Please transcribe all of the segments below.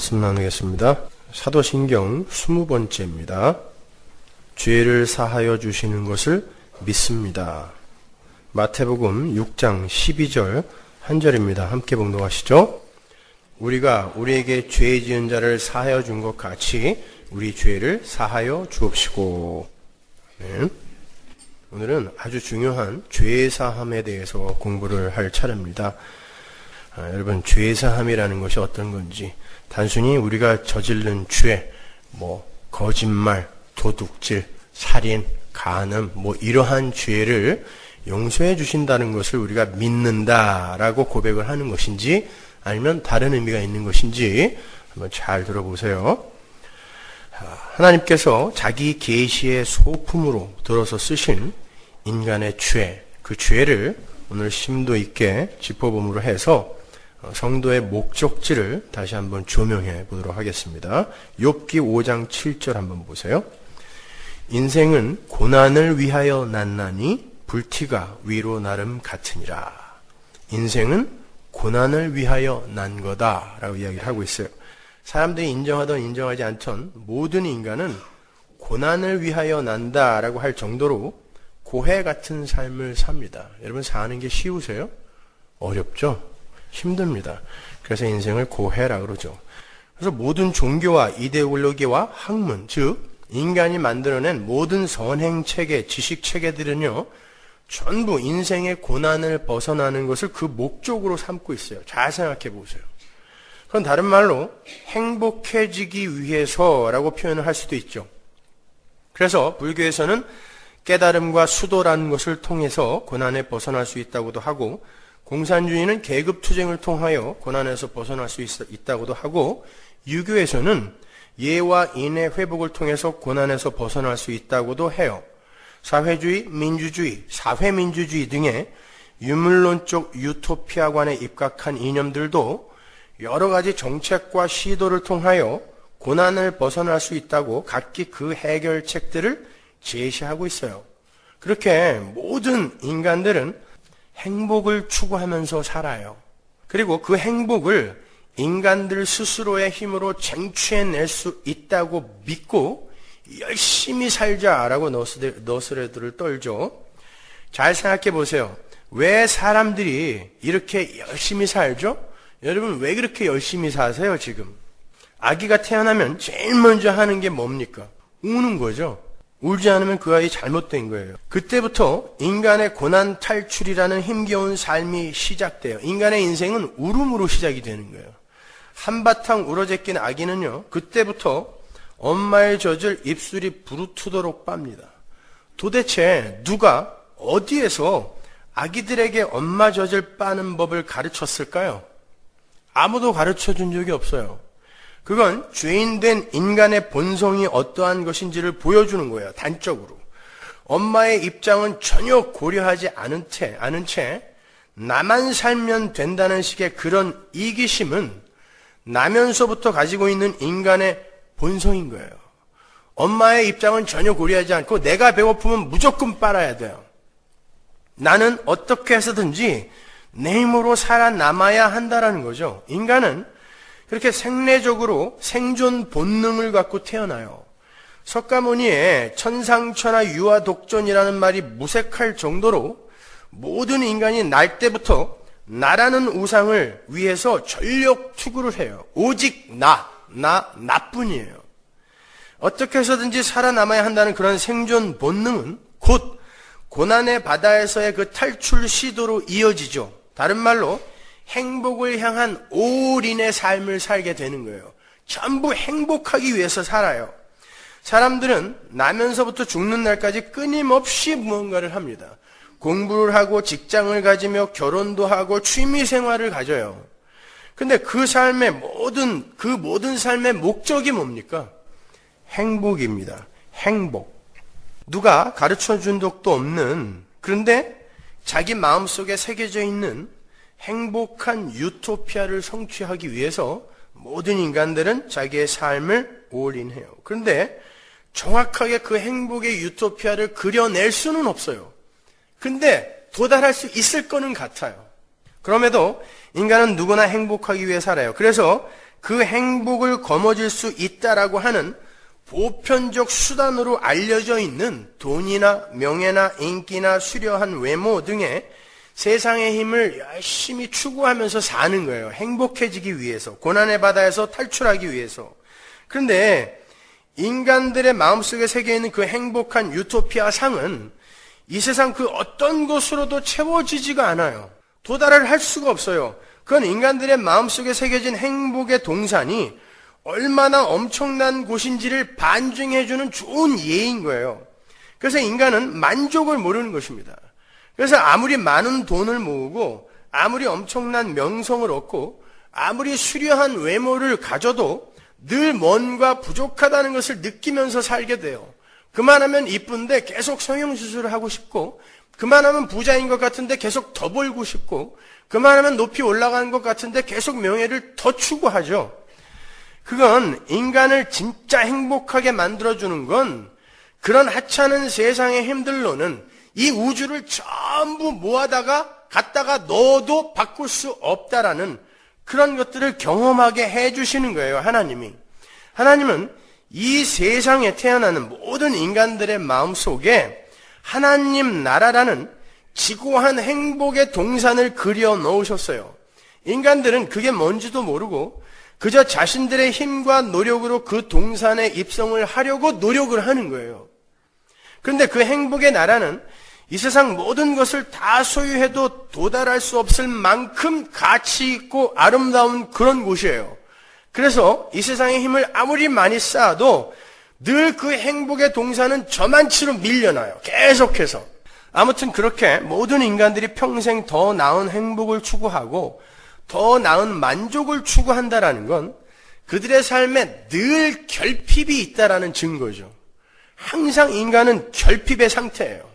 말씀 나누겠습니다. 사도신경 20번째입니다. 죄를 사하여 주시는 것을 믿습니다. 마태복음 6장 12절 한 절입니다. 함께 봉독하시죠. 우리가 우리에게 죄 지은 자를 사하여 준 것 같이 우리 죄를 사하여 주옵시고. 네. 오늘은 아주 중요한 죄사함에 대해서 공부를 할 차례입니다. 여러분, 죄사함이라는 것이 어떤 건지, 단순히 우리가 저지른 죄, 거짓말, 도둑질, 살인, 간음, 이러한 죄를 용서해 주신다는 것을 우리가 믿는다라고 고백을 하는 것인지, 아니면 다른 의미가 있는 것인지 한번 잘 들어보세요. 하나님께서 자기 계시의 소품으로 들어서 쓰신 인간의 죄, 그 죄를 오늘 심도 있게 짚어봄으로 해서 성도의 목적지를 다시 한번 조명해 보도록 하겠습니다. 욥기 5장 7절 한번 보세요. 인생은 고난을 위하여 났나니 불티가 위로 나름 같으니라. 인생은 고난을 위하여 난 거다 라고 이야기를 하고 있어요. 사람들이 인정하든 인정하지 않던 모든 인간은 고난을 위하여 난다 라고 할 정도로 고해 같은 삶을 삽니다. 여러분, 사는 게 쉬우세요? 어렵죠? 힘듭니다. 그래서 인생을 고해라 그러죠. 그래서 모든 종교와 이데올로기와 학문, 즉 인간이 만들어낸 모든 선행체계, 지식체계들은요, 전부 인생의 고난을 벗어나는 것을 그 목적으로 삼고 있어요. 잘 생각해 보세요. 그건 다른 말로 행복해지기 위해서라고 표현을 할 수도 있죠. 그래서 불교에서는 깨달음과 수도라는 것을 통해서 고난에 벗어날 수 있다고도 하고, 공산주의는 계급투쟁을 통하여 고난에서 벗어날 수 있다고도 하고, 유교에서는 예와 인의 회복을 통해서 고난에서 벗어날 수 있다고도 해요. 사회주의, 민주주의, 사회민주주의 등의 유물론적 유토피아관에 입각한 이념들도 여러 가지 정책과 시도를 통하여 고난을 벗어날 수 있다고 각기 그 해결책들을 제시하고 있어요. 그렇게 모든 인간들은 행복을 추구하면서 살아요. 그리고 그 행복을 인간들 스스로의 힘으로 쟁취해낼 수 있다고 믿고 열심히 살자라고 너스레들을 떨죠. 잘 생각해 보세요. 왜 사람들이 이렇게 열심히 살죠? 여러분, 왜 그렇게 열심히 사세요, 지금? 아기가 태어나면 제일 먼저 하는 게 뭡니까? 우는 거죠. 울지 않으면 그 아이 잘못된 거예요. 그때부터 인간의 고난 탈출이라는 힘겨운 삶이 시작돼요. 인간의 인생은 울음으로 시작이 되는 거예요. 한바탕 울어제낀 아기는요, 그때부터 엄마의 젖을 입술이 부르트도록 빱니다. 도대체 누가 어디에서 아기들에게 엄마 젖을 빠는 법을 가르쳤을까요? 아무도 가르쳐준 적이 없어요. 그건 죄인된 인간의 본성이 어떠한 것인지를 보여주는 거예요. 단적으로. 엄마의 입장은 전혀 고려하지 않은 채 나만 살면 된다는 식의 그런 이기심은 나면서부터 가지고 있는 인간의 본성인 거예요. 엄마의 입장은 전혀 고려하지 않고 내가 배고프면 무조건 빨아야 돼요. 나는 어떻게 해서든지 내 힘으로 살아남아야 한다라는 거죠. 인간은 그렇게 생리적으로 생존 본능을 갖고 태어나요. 석가모니의 천상천하 유아독존이라는 말이 무색할 정도로 모든 인간이 날 때부터 나라는 우상을 위해서 전력 투구를 해요. 오직 나뿐이에요. 어떻게 해서든지 살아남아야 한다는 그런 생존 본능은 곧 고난의 바다에서의 그 탈출 시도로 이어지죠. 다른 말로 행복을 향한 올인의 삶을 살게 되는 거예요. 전부 행복하기 위해서 살아요. 사람들은 나면서부터 죽는 날까지 끊임없이 무언가를 합니다. 공부를 하고 직장을 가지며 결혼도 하고 취미생활을 가져요. 근데 그 모든 삶의 목적이 뭡니까? 행복입니다. 행복. 누가 가르쳐준 적도 없는, 그런데 자기 마음속에 새겨져 있는 행복한 유토피아를 성취하기 위해서 모든 인간들은 자기의 삶을 올인해요. 그런데 정확하게 그 행복의 유토피아를 그려낼 수는 없어요. 근데 도달할 수 있을 거는 같아요. 그럼에도 인간은 누구나 행복하기 위해 살아요. 그래서 그 행복을 거머쥘 수 있다라고 하는 보편적 수단으로 알려져 있는 돈이나 명예나 인기나 수려한 외모 등의 세상의 힘을 열심히 추구하면서 사는 거예요. 행복해지기 위해서, 고난의 바다에서 탈출하기 위해서. 그런데 인간들의 마음속에 새겨있는 그 행복한 유토피아 상은 이 세상 그 어떤 것으로도 채워지지가 않아요. 도달을 할 수가 없어요. 그건 인간들의 마음속에 새겨진 행복의 동산이 얼마나 엄청난 곳인지를 반증해주는 좋은 예인 거예요. 그래서 인간은 만족을 모르는 것입니다. 그래서 아무리 많은 돈을 모으고 아무리 엄청난 명성을 얻고 아무리 수려한 외모를 가져도 늘 뭔가 부족하다는 것을 느끼면서 살게 돼요. 그만하면 이쁜데 계속 성형수술을 하고 싶고, 그만하면 부자인 것 같은데 계속 더 벌고 싶고, 그만하면 높이 올라가는 것 같은데 계속 명예를 더 추구하죠. 그건 인간을 진짜 행복하게 만들어주는 건 그런 하찮은 세상의 힘들로는 이 우주를 전부 모아다가 갖다가 넣어도 바꿀 수 없다라는 그런 것들을 경험하게 해주시는 거예요, 하나님이. 하나님은 이 세상에 태어나는 모든 인간들의 마음속에 하나님 나라라는 지고한 행복의 동산을 그려 넣으셨어요. 인간들은 그게 뭔지도 모르고 그저 자신들의 힘과 노력으로 그 동산에 입성을 하려고 노력을 하는 거예요. 그런데 그 행복의 나라는 이 세상 모든 것을 다 소유해도 도달할 수 없을 만큼 가치 있고 아름다운 그런 곳이에요. 그래서 이 세상의 힘을 아무리 많이 쌓아도 늘 그 행복의 동산은 저만치로 밀려나요. 계속해서. 아무튼 그렇게 모든 인간들이 평생 더 나은 행복을 추구하고 더 나은 만족을 추구한다라는 건 그들의 삶에 늘 결핍이 있다라는 증거죠. 항상 인간은 결핍의 상태예요.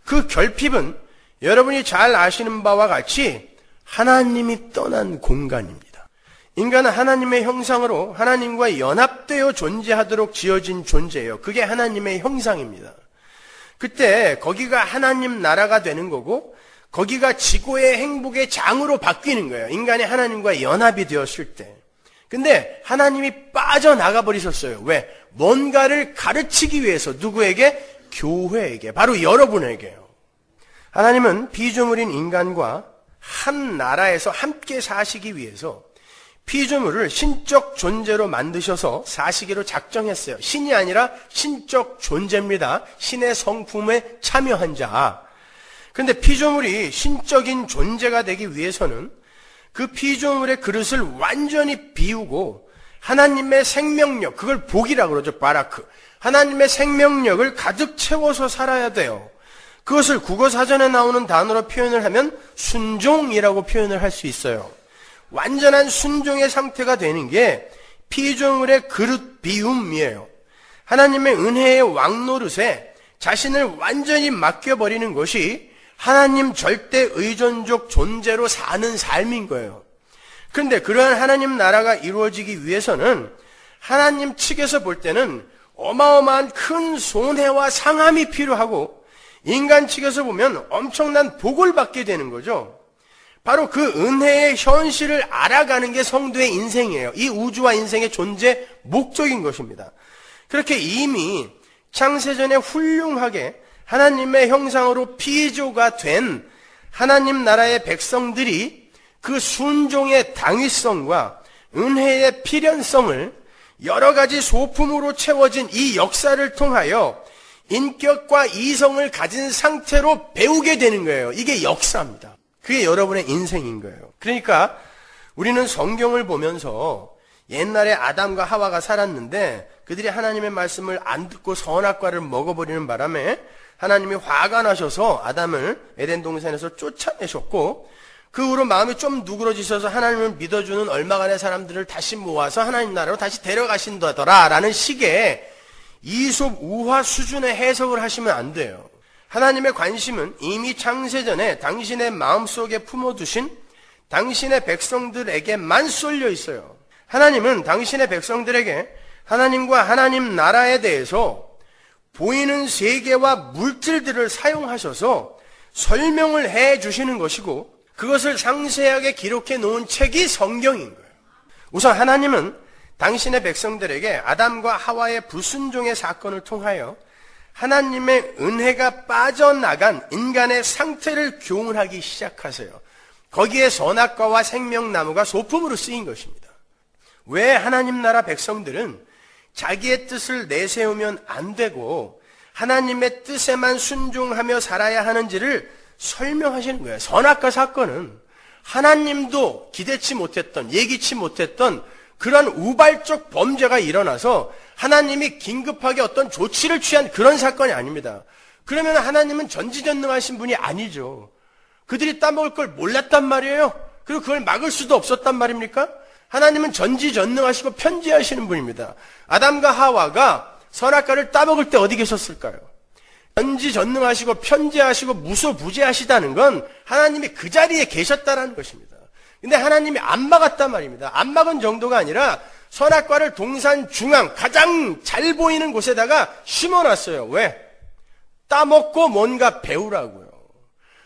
그 결핍은 여러분이 잘 아시는 바와 같이 하나님이 떠난 공간입니다. 인간은 하나님의 형상으로 하나님과 연합되어 존재하도록 지어진 존재예요. 그게 하나님의 형상입니다. 그때 거기가 하나님 나라가 되는 거고 거기가 지고의 행복의 장으로 바뀌는 거예요. 인간이 하나님과 연합이 되었을 때. 근데 하나님이 빠져나가 버리셨어요. 왜? 뭔가를 가르치기 위해서. 누구에게? 교회에게. 바로 여러분에게요. 하나님은 피조물인 인간과 한 나라에서 함께 사시기 위해서 피조물을 신적 존재로 만드셔서 사시기로 작정했어요. 신이 아니라 신적 존재입니다. 신의 성품에 참여한 자. 그런데 피조물이 신적인 존재가 되기 위해서는 그 피조물의 그릇을 완전히 비우고 하나님의 생명력, 그걸 복이라고 그러죠. 바라크. 하나님의 생명력을 가득 채워서 살아야 돼요. 그것을 국어사전에 나오는 단어로 표현을 하면 순종이라고 표현을 할 수 있어요. 완전한 순종의 상태가 되는 게 피조물의 그릇 비움이에요. 하나님의 은혜의 왕노릇에 자신을 완전히 맡겨버리는 것이 하나님 절대 의존적 존재로 사는 삶인 거예요. 그런데 그러한 하나님 나라가 이루어지기 위해서는 하나님 측에서 볼 때는 어마어마한 큰 손해와 상함이 필요하고 인간 측에서 보면 엄청난 복을 받게 되는 거죠. 바로 그 은혜의 현실을 알아가는 게 성도의 인생이에요. 이 우주와 인생의 존재 목적인 것입니다. 그렇게 이미 창세전에 훌륭하게 하나님의 형상으로 피조가 된 하나님 나라의 백성들이 그 순종의 당위성과 은혜의 필연성을 여러 가지 소품으로 채워진 이 역사를 통하여 인격과 이성을 가진 상태로 배우게 되는 거예요. 이게 역사입니다. 그게 여러분의 인생인 거예요. 그러니까 우리는 성경을 보면서 옛날에 아담과 하와가 살았는데 그들이 하나님의 말씀을 안 듣고 선악과를 먹어버리는 바람에 하나님이 화가 나셔서 아담을 에덴 동산에서 쫓아내셨고 그 후로 마음이 좀 누그러지셔서 하나님을 믿어주는 얼마간의 사람들을 다시 모아서 하나님 나라로 다시 데려가신다더라 라는 식의 이솝 우화 수준의 해석을 하시면 안 돼요. 하나님의 관심은 이미 창세전에 당신의 마음속에 품어두신 당신의 백성들에게만 쏠려 있어요. 하나님은 당신의 백성들에게 하나님과 하나님 나라에 대해서 보이는 세계와 물질들을 사용하셔서 설명을 해 주시는 것이고 그것을 상세하게 기록해 놓은 책이 성경인 거예요. 우선 하나님은 당신의 백성들에게 아담과 하와의 불순종의 사건을 통하여 하나님의 은혜가 빠져나간 인간의 상태를 교훈하기 시작하세요. 거기에 선악과와 생명나무가 소품으로 쓰인 것입니다. 왜 하나님 나라 백성들은 자기의 뜻을 내세우면 안 되고 하나님의 뜻에만 순종하며 살아야 하는지를 설명하시는 거예요. 선악과 사건은 하나님도 기대치 못했던, 예기치 못했던 그런 우발적 범죄가 일어나서 하나님이 긴급하게 어떤 조치를 취한 그런 사건이 아닙니다. 그러면 하나님은 전지전능하신 분이 아니죠. 그들이 따먹을 걸 몰랐단 말이에요. 그리고 그걸 막을 수도 없었단 말입니까? 하나님은 전지전능하시고 편지하시는 분입니다. 아담과 하와가 선악과를 따먹을 때 어디 계셨을까요? 전지전능하시고 편지하시고 무소부재하시다는 건 하나님이 그 자리에 계셨다는 것입니다. 근데 하나님이 안 막았단 말입니다. 안 막은 정도가 아니라 선악과를 동산 중앙 가장 잘 보이는 곳에다가 심어놨어요. 왜? 따먹고 뭔가 배우라고요.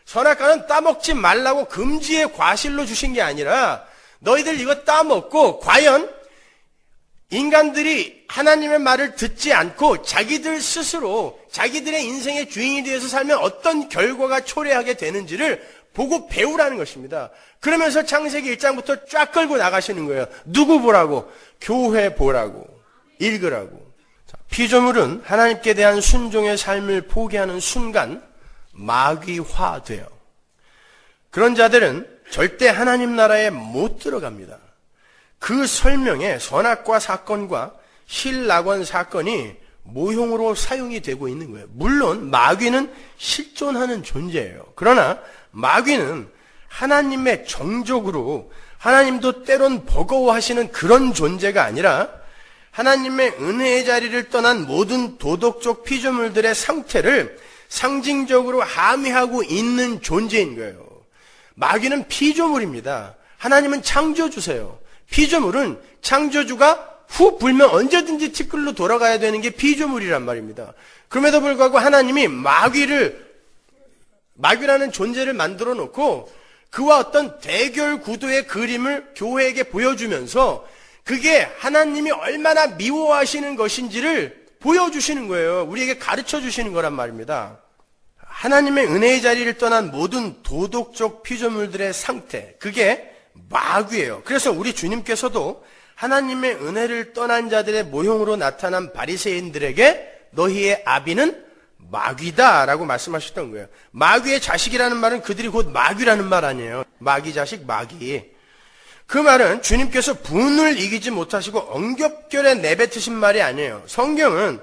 선악과는 따먹지 말라고 금지의 과실로 주신 게 아니라 너희들 이거 따먹고 과연 인간들이 하나님의 말을 듣지 않고 자기들 스스로 자기들의 인생의 주인이 되어서 살면 어떤 결과가 초래하게 되는지를 보고 배우라는 것입니다. 그러면서 창세기 1장부터 쫙 끌고 나가시는 거예요. 누구 보라고? 교회 보라고. 읽으라고. 피조물은 하나님께 대한 순종의 삶을 포기하는 순간 마귀화돼요. 그런 자들은 절대 하나님 나라에 못 들어갑니다. 그 설명에 선악과 사건과 실낙원 사건이 모형으로 사용이 되고 있는 거예요. 물론 마귀는 실존하는 존재예요. 그러나 마귀는 하나님의 정적으로 하나님도 때론 버거워하시는 그런 존재가 아니라 하나님의 은혜의 자리를 떠난 모든 도덕적 피조물들의 상태를 상징적으로 함의하고 있는 존재인 거예요. 마귀는 피조물입니다. 하나님은 창조주세요. 피조물은 창조주가 후 불면 언제든지 티끌로 돌아가야 되는 게 피조물이란 말입니다. 그럼에도 불구하고 하나님이 마귀라는 존재를 만들어 놓고 그와 어떤 대결 구도의 그림을 교회에게 보여주면서 그게 하나님이 얼마나 미워하시는 것인지를 보여주시는 거예요. 우리에게 가르쳐 주시는 거란 말입니다. 하나님의 은혜의 자리를 떠난 모든 도덕적 피조물들의 상태, 그게 마귀예요. 그래서 우리 주님께서도 하나님의 은혜를 떠난 자들의 모형으로 나타난 바리새인들에게 너희의 아비는 마귀다라고 말씀하셨던 거예요. 마귀의 자식이라는 말은 그들이 곧 마귀라는 말 아니에요. 마귀 자식, 마귀. 그 말은 주님께서 분을 이기지 못하시고 엉겹결에 내뱉으신 말이 아니에요. 성경은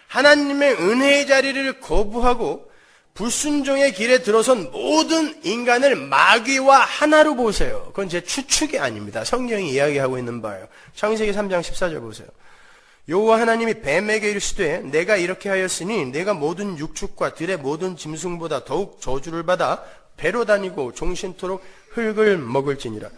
하나님의 은혜의 자리를 거부하고 불순종의 길에 들어선 모든 인간을 마귀와 하나로 보세요. 그건 제 추측이 아닙니다. 성경이 이야기하고 있는 바예요. 창세기 3장 14절 보세요. 여호와 하나님이 뱀에게 이르시되 내가 이렇게 하였으니 내가 모든 육축과 들의 모든 짐승보다 더욱 저주를 받아 배로 다니고 종신토록 흙을 먹을지니라.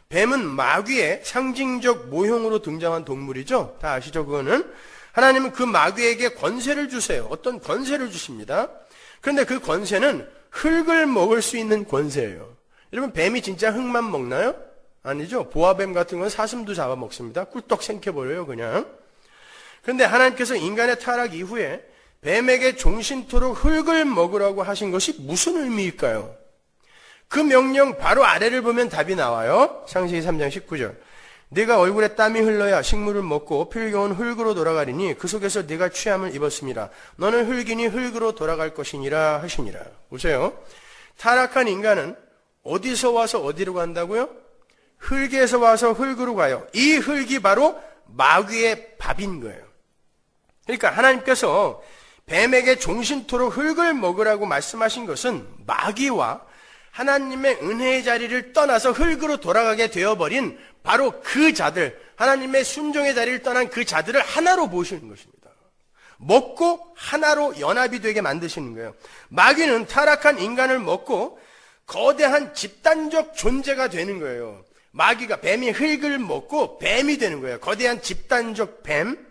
뱀은 마귀의 상징적 모형으로 등장한 동물이죠. 다 아시죠? 그거는 하나님은 그 마귀에게 권세를 주세요. 어떤 권세를 주십니다. 그런데 그 권세는 흙을 먹을 수 있는 권세예요. 여러분, 뱀이 진짜 흙만 먹나요? 아니죠. 보아뱀 같은 건 사슴도 잡아먹습니다. 꿀떡 생겨버려요, 그냥. 그런데 하나님께서 인간의 타락 이후에 뱀에게 종신토록 흙을 먹으라고 하신 것이 무슨 의미일까요? 그 명령 바로 아래를 보면 답이 나와요. 창세기 3장 19절. 네가 얼굴에 땀이 흘러야 식물을 먹고 필경은 흙으로 돌아가리니 그 속에서 네가 취함을 입었음이라. 너는 흙이니 흙으로 돌아갈 것이니라 하시니라. 보세요. 타락한 인간은 어디서 와서 어디로 간다고요? 흙에서 와서 흙으로 가요. 이 흙이 바로 마귀의 밥인 거예요. 그러니까 하나님께서 뱀에게 종신토록 흙을 먹으라고 말씀하신 것은 마귀와 하나님의 은혜의 자리를 떠나서 흙으로 돌아가게 되어버린 바로 그 자들, 하나님의 순종의 자리를 떠난 그 자들을 하나로 보시는 것입니다. 먹고 하나로 연합이 되게 만드시는 거예요. 마귀는 타락한 인간을 먹고 거대한 집단적 존재가 되는 거예요. 마귀가 뱀이 흙을 먹고 뱀이 되는 거예요. 거대한 집단적 뱀.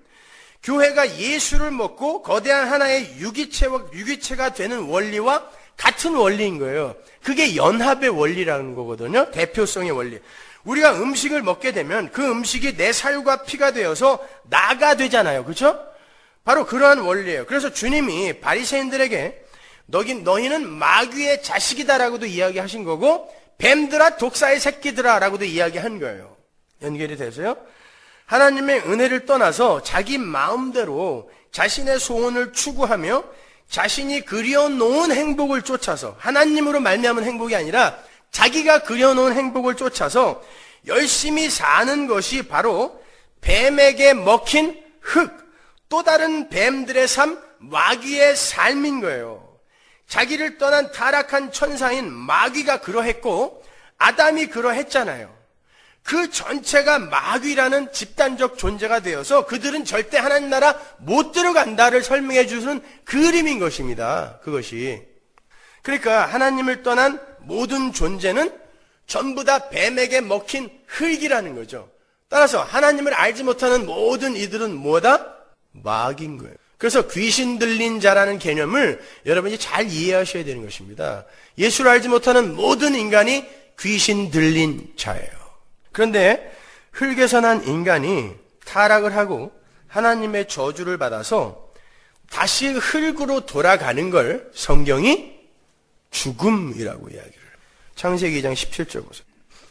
교회가 예수를 먹고 거대한 하나의 유기체가 되는 원리와 같은 원리인 거예요. 그게 연합의 원리라는 거거든요. 대표성의 원리. 우리가 음식을 먹게 되면 그 음식이 내 살과 피가 되어서 나가 되잖아요. 그렇죠? 바로 그러한 원리예요. 그래서 주님이 바리새인들에게 너희는 마귀의 자식이다라고도 이야기하신 거고 뱀들아 독사의 새끼들아라고도 이야기한 거예요. 연결이 되세요? 하나님의 은혜를 떠나서 자기 마음대로 자신의 소원을 추구하며 자신이 그려놓은 행복을 쫓아서 하나님으로 말미암은 행복이 아니라 자기가 그려놓은 행복을 쫓아서 열심히 사는 것이 바로 뱀에게 먹힌 흙, 또 다른 뱀들의 삶, 마귀의 삶인 거예요. 자기를 떠난 타락한 천사인 마귀가 그러했고 아담이 그러했잖아요. 그 전체가 마귀라는 집단적 존재가 되어서 그들은 절대 하나님 나라 못 들어간다를 설명해 주는 그림인 것입니다. 그것이. 그러니까 하나님을 떠난 모든 존재는 전부 다 뱀에게 먹힌 흙이라는 거죠. 따라서 하나님을 알지 못하는 모든 이들은 뭐다? 마귀인 거예요. 그래서 귀신 들린 자라는 개념을 여러분이 잘 이해하셔야 되는 것입니다. 예수를 알지 못하는 모든 인간이 귀신 들린 자예요. 그런데 흙에서 난 인간이 타락을 하고 하나님의 저주를 받아서 다시 흙으로 돌아가는 걸 성경이 죽음이라고 이야기를 해요. 창세기 2장 17절 보세요.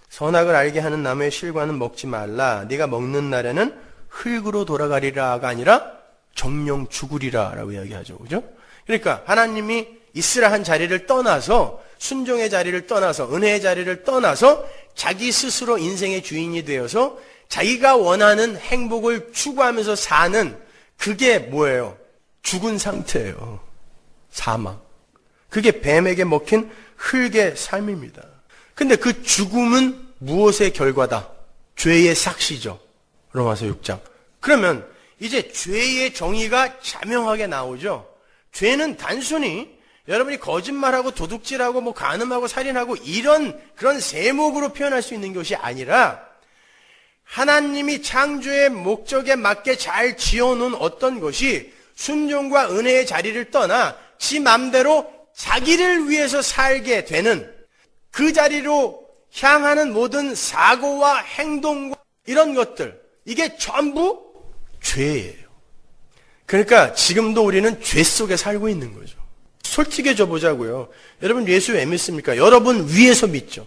선악을 알게 하는 나무의 실과는 먹지 말라. 네가 먹는 날에는 흙으로 돌아가리라가 아니라 정령 죽으리라 라고 이야기하죠. 그죠? 그러니까 하나님이 있으라 한 자리를 떠나서 순종의 자리를 떠나서 은혜의 자리를 떠나서 자기 스스로 인생의 주인이 되어서 자기가 원하는 행복을 추구하면서 사는 그게 뭐예요? 죽은 상태예요. 사망. 그게 뱀에게 먹힌 흙의 삶입니다. 근데 그 죽음은 무엇의 결과다? 죄의 삭시죠. 로마서 6장. 그러면 이제 죄의 정의가 자명하게 나오죠. 죄는 단순히 여러분이 거짓말하고 도둑질하고 뭐 간음하고 살인하고 이런 그런 세목으로 표현할 수 있는 것이 아니라 하나님이 창조의 목적에 맞게 잘 지어놓은 어떤 것이 순종과 은혜의 자리를 떠나 지 맘대로 자기를 위해서 살게 되는 그 자리로 향하는 모든 사고와 행동과 이런 것들, 이게 전부 죄예요. 그러니까 지금도 우리는 죄 속에 살고 있는 거죠. 솔직해져 보자고요. 여러분 예수 왜 믿습니까? 여러분 위에서 믿죠.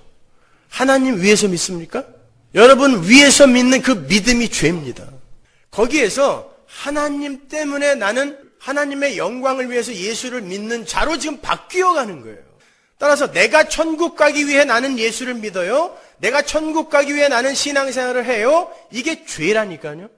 하나님 위에서 믿습니까? 여러분 위에서 믿는 그 믿음이 죄입니다. 거기에서 하나님 때문에 나는 하나님의 영광을 위해서 예수를 믿는 자로 지금 바뀌어 가는 거예요. 따라서 내가 천국 가기 위해 나는 예수를 믿어요. 내가 천국 가기 위해 나는 신앙생활을 해요. 이게 죄라니까요.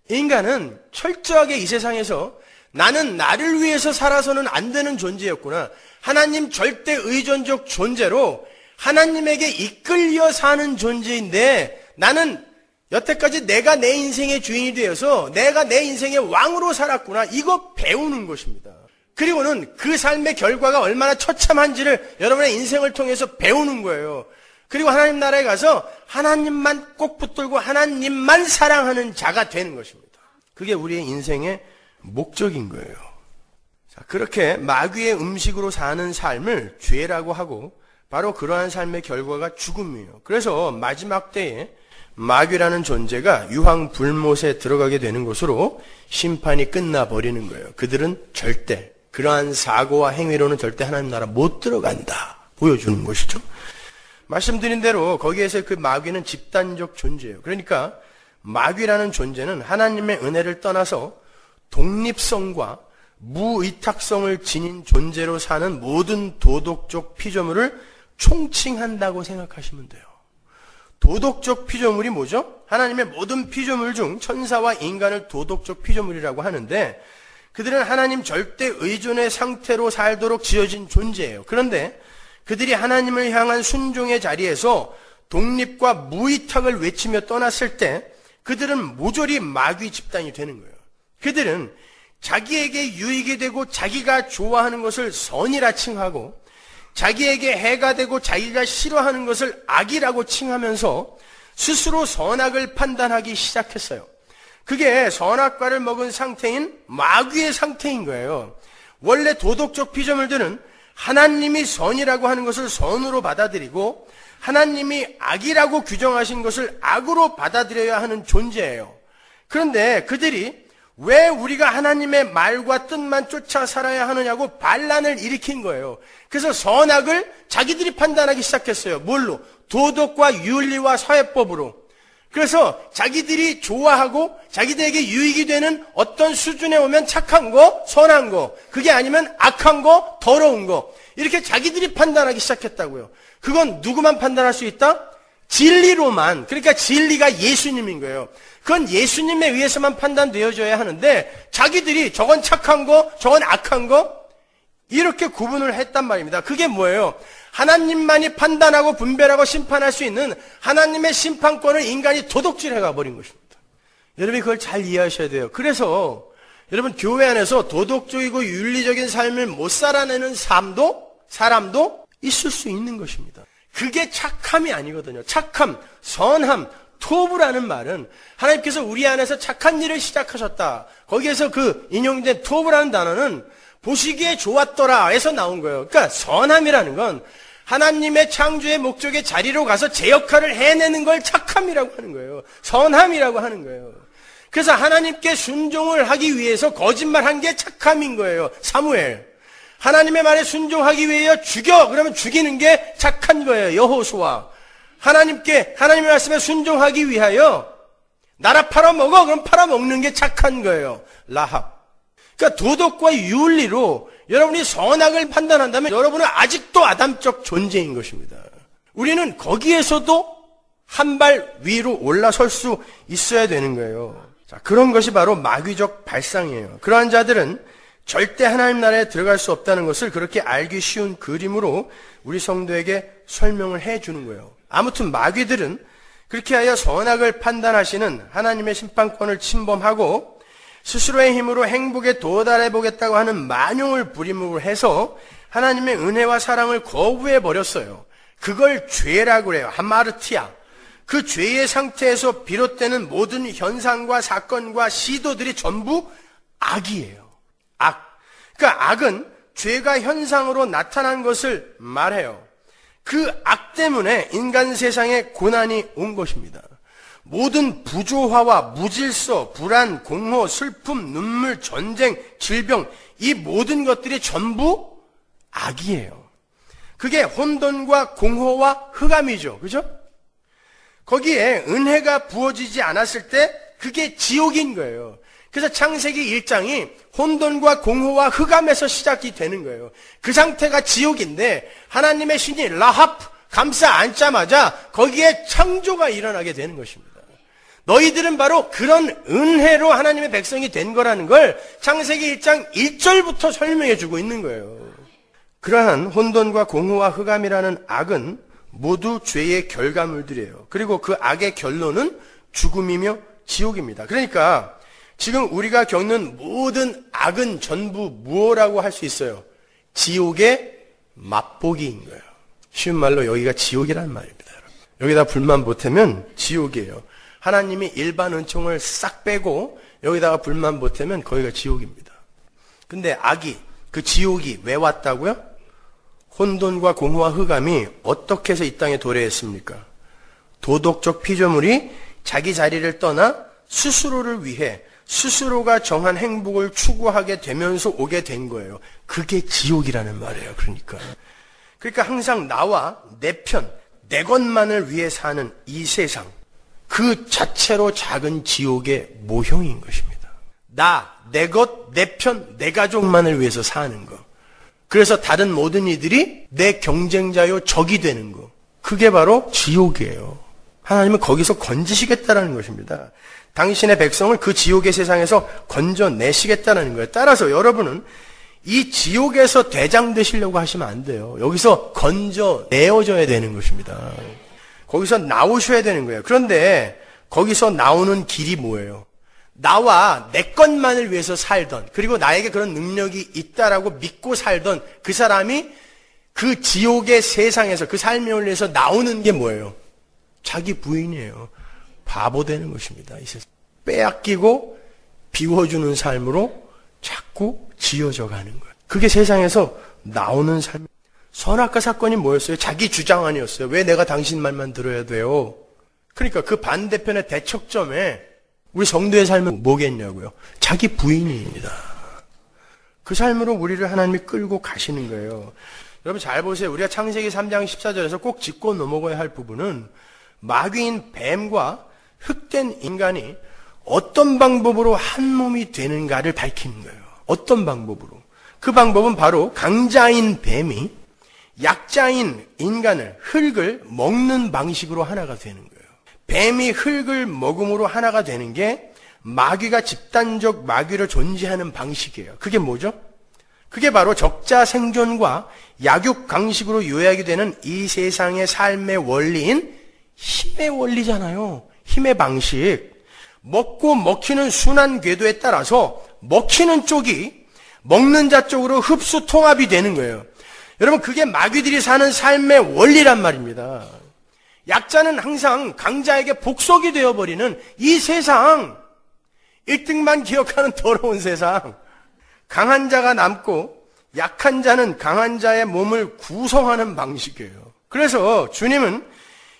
인간은 철저하게 이 세상에서 나는 나를 위해서 살아서는 안 되는 존재였구나. 하나님 절대 의존적 존재로 하나님에게 이끌려 사는 존재인데 나는 여태까지 내가 내 인생의 주인이 되어서 내가 내 인생의 왕으로 살았구나. 이거 배우는 것입니다. 그리고는 그 삶의 결과가 얼마나 처참한지를 여러분의 인생을 통해서 배우는 거예요. 그리고 하나님 나라에 가서 하나님만 꼭 붙들고 하나님만 사랑하는 자가 되는 것입니다. 그게 우리의 인생의 목적인 거예요. 자, 그렇게 마귀의 음식으로 사는 삶을 죄라고 하고 바로 그러한 삶의 결과가 죽음이에요. 그래서 마지막 때에 마귀라는 존재가 유황불못에 들어가게 되는 것으로 심판이 끝나버리는 거예요. 그들은 절대 그러한 사고와 행위로는 절대 하나님 나라 못 들어간다 보여주는 것이죠. 말씀드린 대로 거기에서 그 마귀는 집단적 존재예요. 그러니까 마귀라는 존재는 하나님의 은혜를 떠나서 독립성과 무의탁성을 지닌 존재로 사는 모든 도덕적 피조물을 총칭한다고 생각하시면 돼요. 도덕적 피조물이 뭐죠? 하나님의 모든 피조물 중 천사와 인간을 도덕적 피조물이라고 하는데 그들은 하나님 절대 의존의 상태로 살도록 지어진 존재예요. 그런데 그들이 하나님을 향한 순종의 자리에서 독립과 무의탁을 외치며 떠났을 때 그들은 모조리 마귀 집단이 되는 거예요. 그들은 자기에게 유익이 되고 자기가 좋아하는 것을 선이라 칭하고 자기에게 해가 되고 자기가 싫어하는 것을 악이라고 칭하면서 스스로 선악을 판단하기 시작했어요. 그게 선악과를 먹은 상태인 마귀의 상태인 거예요. 원래 도덕적 피조물들은 하나님이 선이라고 하는 것을 선으로 받아들이고 하나님이 악이라고 규정하신 것을 악으로 받아들여야 하는 존재예요. 그런데 그들이 왜 우리가 하나님의 말과 뜻만 쫓아 살아야 하느냐고 반란을 일으킨 거예요. 그래서 선악을 자기들이 판단하기 시작했어요. 뭘로? 도덕과 윤리와 사회법으로. 그래서 자기들이 좋아하고 자기들에게 유익이 되는 어떤 수준에 오면 착한 거, 선한 거, 그게 아니면 악한 거, 더러운 거, 이렇게 자기들이 판단하기 시작했다고요. 그건 누구만 판단할 수 있다? 진리로만. 그러니까 진리가 예수님인 거예요. 그건 예수님에 의해서만 판단되어져야 하는데 자기들이 저건 착한 거, 저건 악한 거 이렇게 구분을 했단 말입니다. 그게 뭐예요? 하나님만이 판단하고 분별하고 심판할 수 있는 하나님의 심판권을 인간이 도둑질해 가버린 것입니다. 여러분이 그걸 잘 이해하셔야 돼요. 그래서 여러분 교회 안에서 도덕적이고 윤리적인 삶을 못 살아내는 사람도 있을 수 있는 것입니다. 그게 착함이 아니거든요. 착함, 선함, 토부라는 말은 하나님께서 우리 안에서 착한 일을 시작하셨다. 거기에서 그 인용된 토부라는 단어는 보시기에 좋았더라 에서 나온 거예요. 그러니까 선함이라는 건 하나님의 창조의 목적의 자리로 가서 제 역할을 해내는 걸 착함이라고 하는 거예요. 선함이라고 하는 거예요. 그래서 하나님께 순종을 하기 위해서 거짓말한 게 착함인 거예요. 사무엘. 하나님의 말에 순종하기 위해 죽여! 그러면 죽이는 게 착한 거예요. 여호수아. 하나님의 말씀에 순종하기 위하여 나라 팔아먹어! 그럼 팔아먹는 게 착한 거예요. 라합. 그러니까 도덕과 윤리로 여러분이 선악을 판단한다면 여러분은 아직도 아담적 존재인 것입니다. 우리는 거기에서도 한 발 위로 올라설 수 있어야 되는 거예요. 자, 그런 것이 바로 마귀적 발상이에요. 그러한 자들은 절대 하나님 나라에 들어갈 수 없다는 것을 그렇게 알기 쉬운 그림으로 우리 성도에게 설명을 해주는 거예요. 아무튼 마귀들은 그렇게 하여 선악을 판단하시는 하나님의 심판권을 침범하고 스스로의 힘으로 행복에 도달해 보겠다고 하는 만용을 부림으로 해서 하나님의 은혜와 사랑을 거부해 버렸어요. 그걸 죄라고 해요. 하마르티아. 그 죄의 상태에서 비롯되는 모든 현상과 사건과 시도들이 전부 악이에요. 악. 그러니까 악은 죄가 현상으로 나타난 것을 말해요. 그 악 때문에 인간 세상에 고난이 온 것입니다. 모든 부조화와 무질서, 불안, 공허, 슬픔, 눈물, 전쟁, 질병, 이 모든 것들이 전부 악이에요. 그게 혼돈과 공허와 흑암이죠. 그죠? 거기에 은혜가 부어지지 않았을 때 그게 지옥인 거예요. 그래서 창세기 1장이 혼돈과 공허와 흑암에서 시작이 되는 거예요. 그 상태가 지옥인데 하나님의 신이 라합 감싸 안자마자 거기에 창조가 일어나게 되는 것입니다. 너희들은 바로 그런 은혜로 하나님의 백성이 된 거라는 걸 창세기 1장 1절부터 설명해 주고 있는 거예요. 그러한 혼돈과 공허와 흑암이라는 악은 모두 죄의 결과물들이에요. 그리고 그 악의 결론은 죽음이며 지옥입니다. 그러니까 지금 우리가 겪는 모든 악은 전부 무엇이라고 할 수 있어요? 지옥의 맛보기인 거예요. 쉬운 말로 여기가 지옥이라는 말입니다. 여기다 불만 보태면 지옥이에요. 하나님이 일반 은총을 싹 빼고 여기다가 불만 보태면 거기가 지옥입니다. 근데 악이, 그 지옥이 왜 왔다고요? 혼돈과 공허와 흑암이 어떻게 해서 이 땅에 도래했습니까? 도덕적 피조물이 자기 자리를 떠나 스스로를 위해 스스로가 정한 행복을 추구하게 되면서 오게 된 거예요. 그게 지옥이라는 말이에요. 그러니까 항상 나와 내 편, 내 것만을 위해 사는 이 세상, 그 자체로 작은 지옥의 모형인 것입니다. 나, 내 것, 내 편, 내 가족만을 위해서 사는 거. 그래서 다른 모든 이들이 내 경쟁자요 적이 되는 거. 그게 바로 지옥이에요. 하나님은 거기서 건지시겠다라는 것입니다. 당신의 백성을 그 지옥의 세상에서 건져내시겠다는 거예요. 따라서 여러분은 이 지옥에서 대장 되시려고 하시면 안 돼요. 여기서 건져내어져야 되는 것입니다. 거기서 나오셔야 되는 거예요. 그런데 거기서 나오는 길이 뭐예요? 나와 내 것만을 위해서 살던, 그리고 나에게 그런 능력이 있다라고 믿고 살던 그 사람이 그 지옥의 세상에서 그 삶을 위해서 나오는 게 뭐예요? 자기 부인이에요. 바보 되는 것입니다. 이 세상. 빼앗기고 비워주는 삶으로 자꾸 지어져 가는 거예요. 그게 세상에서 나오는 삶. 선악과 사건이 뭐였어요? 자기 주장 아니었어요. 왜 내가 당신 말만 들어야 돼요? 그러니까 그 반대편의 대척점에 우리 성도의 삶은 뭐겠냐고요? 자기 부인입니다. 그 삶으로 우리를 하나님이 끌고 가시는 거예요. 여러분 잘 보세요. 우리가 창세기 3장 14절에서 꼭 짚고 넘어가야 할 부분은 마귀인 뱀과 흙된 인간이 어떤 방법으로 한 몸이 되는가를 밝히는 거예요. 어떤 방법으로? 그 방법은 바로 강자인 뱀이 약자인 인간을, 흙을 먹는 방식으로 하나가 되는 거예요. 뱀이 흙을 먹음으로 하나가 되는 게 마귀가 집단적 마귀로 존재하는 방식이에요. 그게 뭐죠? 그게 바로 적자 생존과 약육 강식으로 요약이 되는 이 세상의 삶의 원리인 힘의 원리잖아요. 힘의 방식. 먹고 먹히는 순환 궤도에 따라서 먹히는 쪽이 먹는 자 쪽으로 흡수 통합이 되는 거예요. 여러분 그게 마귀들이 사는 삶의 원리란 말입니다. 약자는 항상 강자에게 복속이 되어버리는 이 세상, 1등만 기억하는 더러운 세상. 강한 자가 남고 약한 자는 강한 자의 몸을 구성하는 방식이에요. 그래서 주님은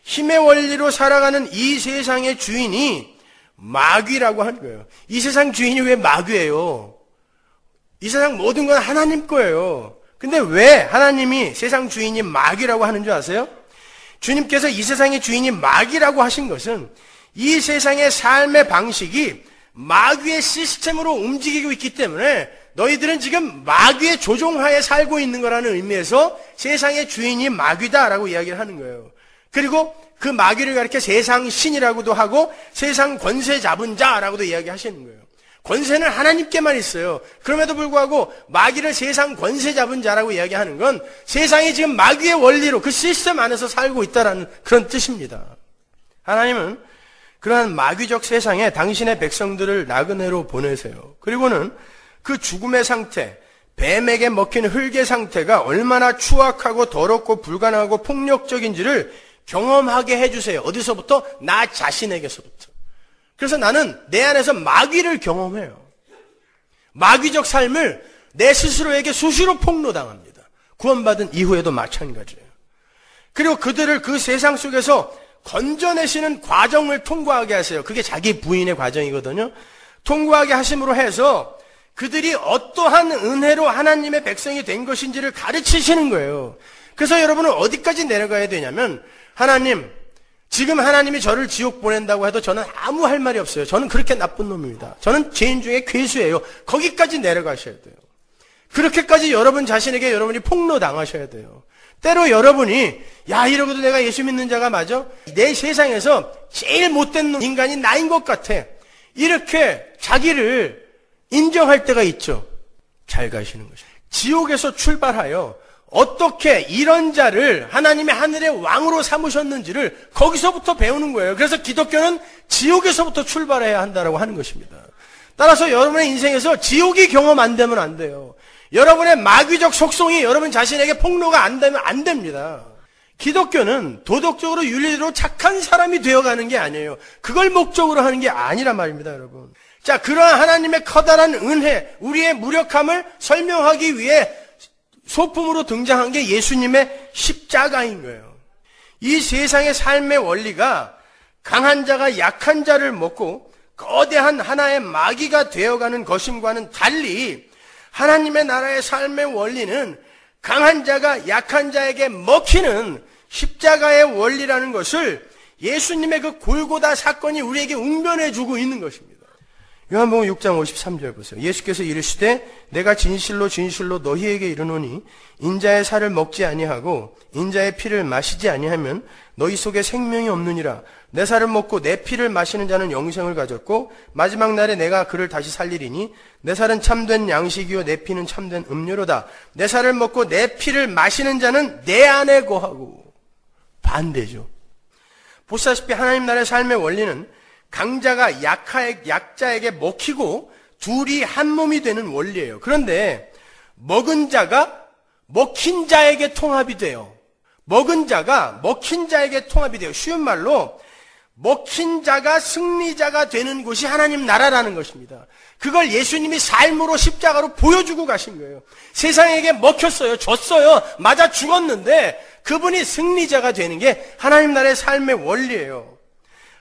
힘의 원리로 살아가는 이 세상의 주인이 마귀라고 하는 거예요. 이 세상 주인이 왜 마귀예요? 이 세상 모든 건 하나님 거예요. 근데 왜 하나님이 세상 주인이 마귀라고 하는 줄 아세요? 주님께서 이 세상의 주인이 마귀라고 하신 것은 이 세상의 삶의 방식이 마귀의 시스템으로 움직이고 있기 때문에 너희들은 지금 마귀의 조종하에 살고 있는 거라는 의미에서 세상의 주인이 마귀다라고 이야기를 하는 거예요. 그리고 그 마귀를 가리켜 세상 신이라고도 하고 세상 권세 잡은 자라고도 이야기하시는 거예요. 권세는 하나님께만 있어요. 그럼에도 불구하고 마귀를 세상 권세 잡은 자라고 이야기하는 건 세상이 지금 마귀의 원리로 그 시스템 안에서 살고 있다라는 그런 뜻입니다. 하나님은 그러한 마귀적 세상에 당신의 백성들을 나그네로 보내세요. 그리고는 그 죽음의 상태, 뱀에게 먹힌 흙의 상태가 얼마나 추악하고 더럽고 불가능하고 폭력적인지를 경험하게 해주세요. 어디서부터? 나 자신에게서부터. 그래서 나는 내 안에서 마귀를 경험해요. 마귀적 삶을 내 스스로에게 수시로 폭로당합니다. 구원받은 이후에도 마찬가지예요. 그리고 그들을 그 세상 속에서 건져내시는 과정을 통과하게 하세요. 그게 자기 부인의 과정이거든요. 통과하게 하심으로 해서 그들이 어떠한 은혜로 하나님의 백성이 된 것인지를 가르치시는 거예요. 그래서 여러분은 어디까지 내려가야 되냐면 하나님, 지금 하나님이 저를 지옥 보낸다고 해도 저는 아무 할 말이 없어요. 저는 그렇게 나쁜 놈입니다. 저는 죄인 중에 괴수예요. 거기까지 내려가셔야 돼요. 그렇게까지 여러분 자신에게 여러분이 폭로당하셔야 돼요. 때로 여러분이 야 이러고도 내가 예수 믿는 자가 맞아? 내 세상에서 제일 못된 인간이 나인 것 같아. 이렇게 자기를 인정할 때가 있죠. 잘 가시는 것이에요. 지옥에서 출발하여 어떻게 이런 자를 하나님의 하늘의 왕으로 삼으셨는지를 거기서부터 배우는 거예요. 그래서 기독교는 지옥에서부터 출발해야 한다라고 하는 것입니다. 따라서 여러분의 인생에서 지옥이 경험 안 되면 안 돼요. 여러분의 마귀적 속성이 여러분 자신에게 폭로가 안 되면 안 됩니다. 기독교는 도덕적으로 윤리적으로 착한 사람이 되어가는 게 아니에요. 그걸 목적으로 하는 게 아니란 말입니다, 여러분. 자, 그러한 하나님의 커다란 은혜, 우리의 무력함을 설명하기 위해 소품으로 등장한 게 예수님의 십자가인 거예요. 이 세상의 삶의 원리가 강한 자가 약한 자를 먹고 거대한 하나의 마귀가 되어가는 것임과는 달리 하나님의 나라의 삶의 원리는 강한 자가 약한 자에게 먹히는 십자가의 원리라는 것을 예수님의 그 골고다 사건이 우리에게 웅변해주고 있는 것입니다. 요한복음 6장 53절 보세요. 예수께서 이르시되 내가 진실로 진실로 너희에게 이르노니 인자의 살을 먹지 아니하고 인자의 피를 마시지 아니하면 너희 속에 생명이 없느니라. 내 살을 먹고 내 피를 마시는 자는 영생을 가졌고 마지막 날에 내가 그를 다시 살리리니 내 살은 참된 양식이요 내 피는 참된 음료로다. 내 살을 먹고 내 피를 마시는 자는 내 안에 거하고. 반대죠. 보시다시피 하나님 나라의 삶의 원리는 강자가 약자에게 먹히고 둘이 한 몸이 되는 원리예요. 그런데 먹은 자가 먹힌 자에게 통합이 돼요. 먹은 자가 먹힌 자에게 통합이 돼요. 쉬운 말로 먹힌 자가 승리자가 되는 곳이 하나님 나라라는 것입니다. 그걸 예수님이 삶으로 십자가로 보여주고 가신 거예요. 세상에게 먹혔어요. 졌어요. 맞아 죽었는데 그분이 승리자가 되는 게 하나님 나라의 삶의 원리예요.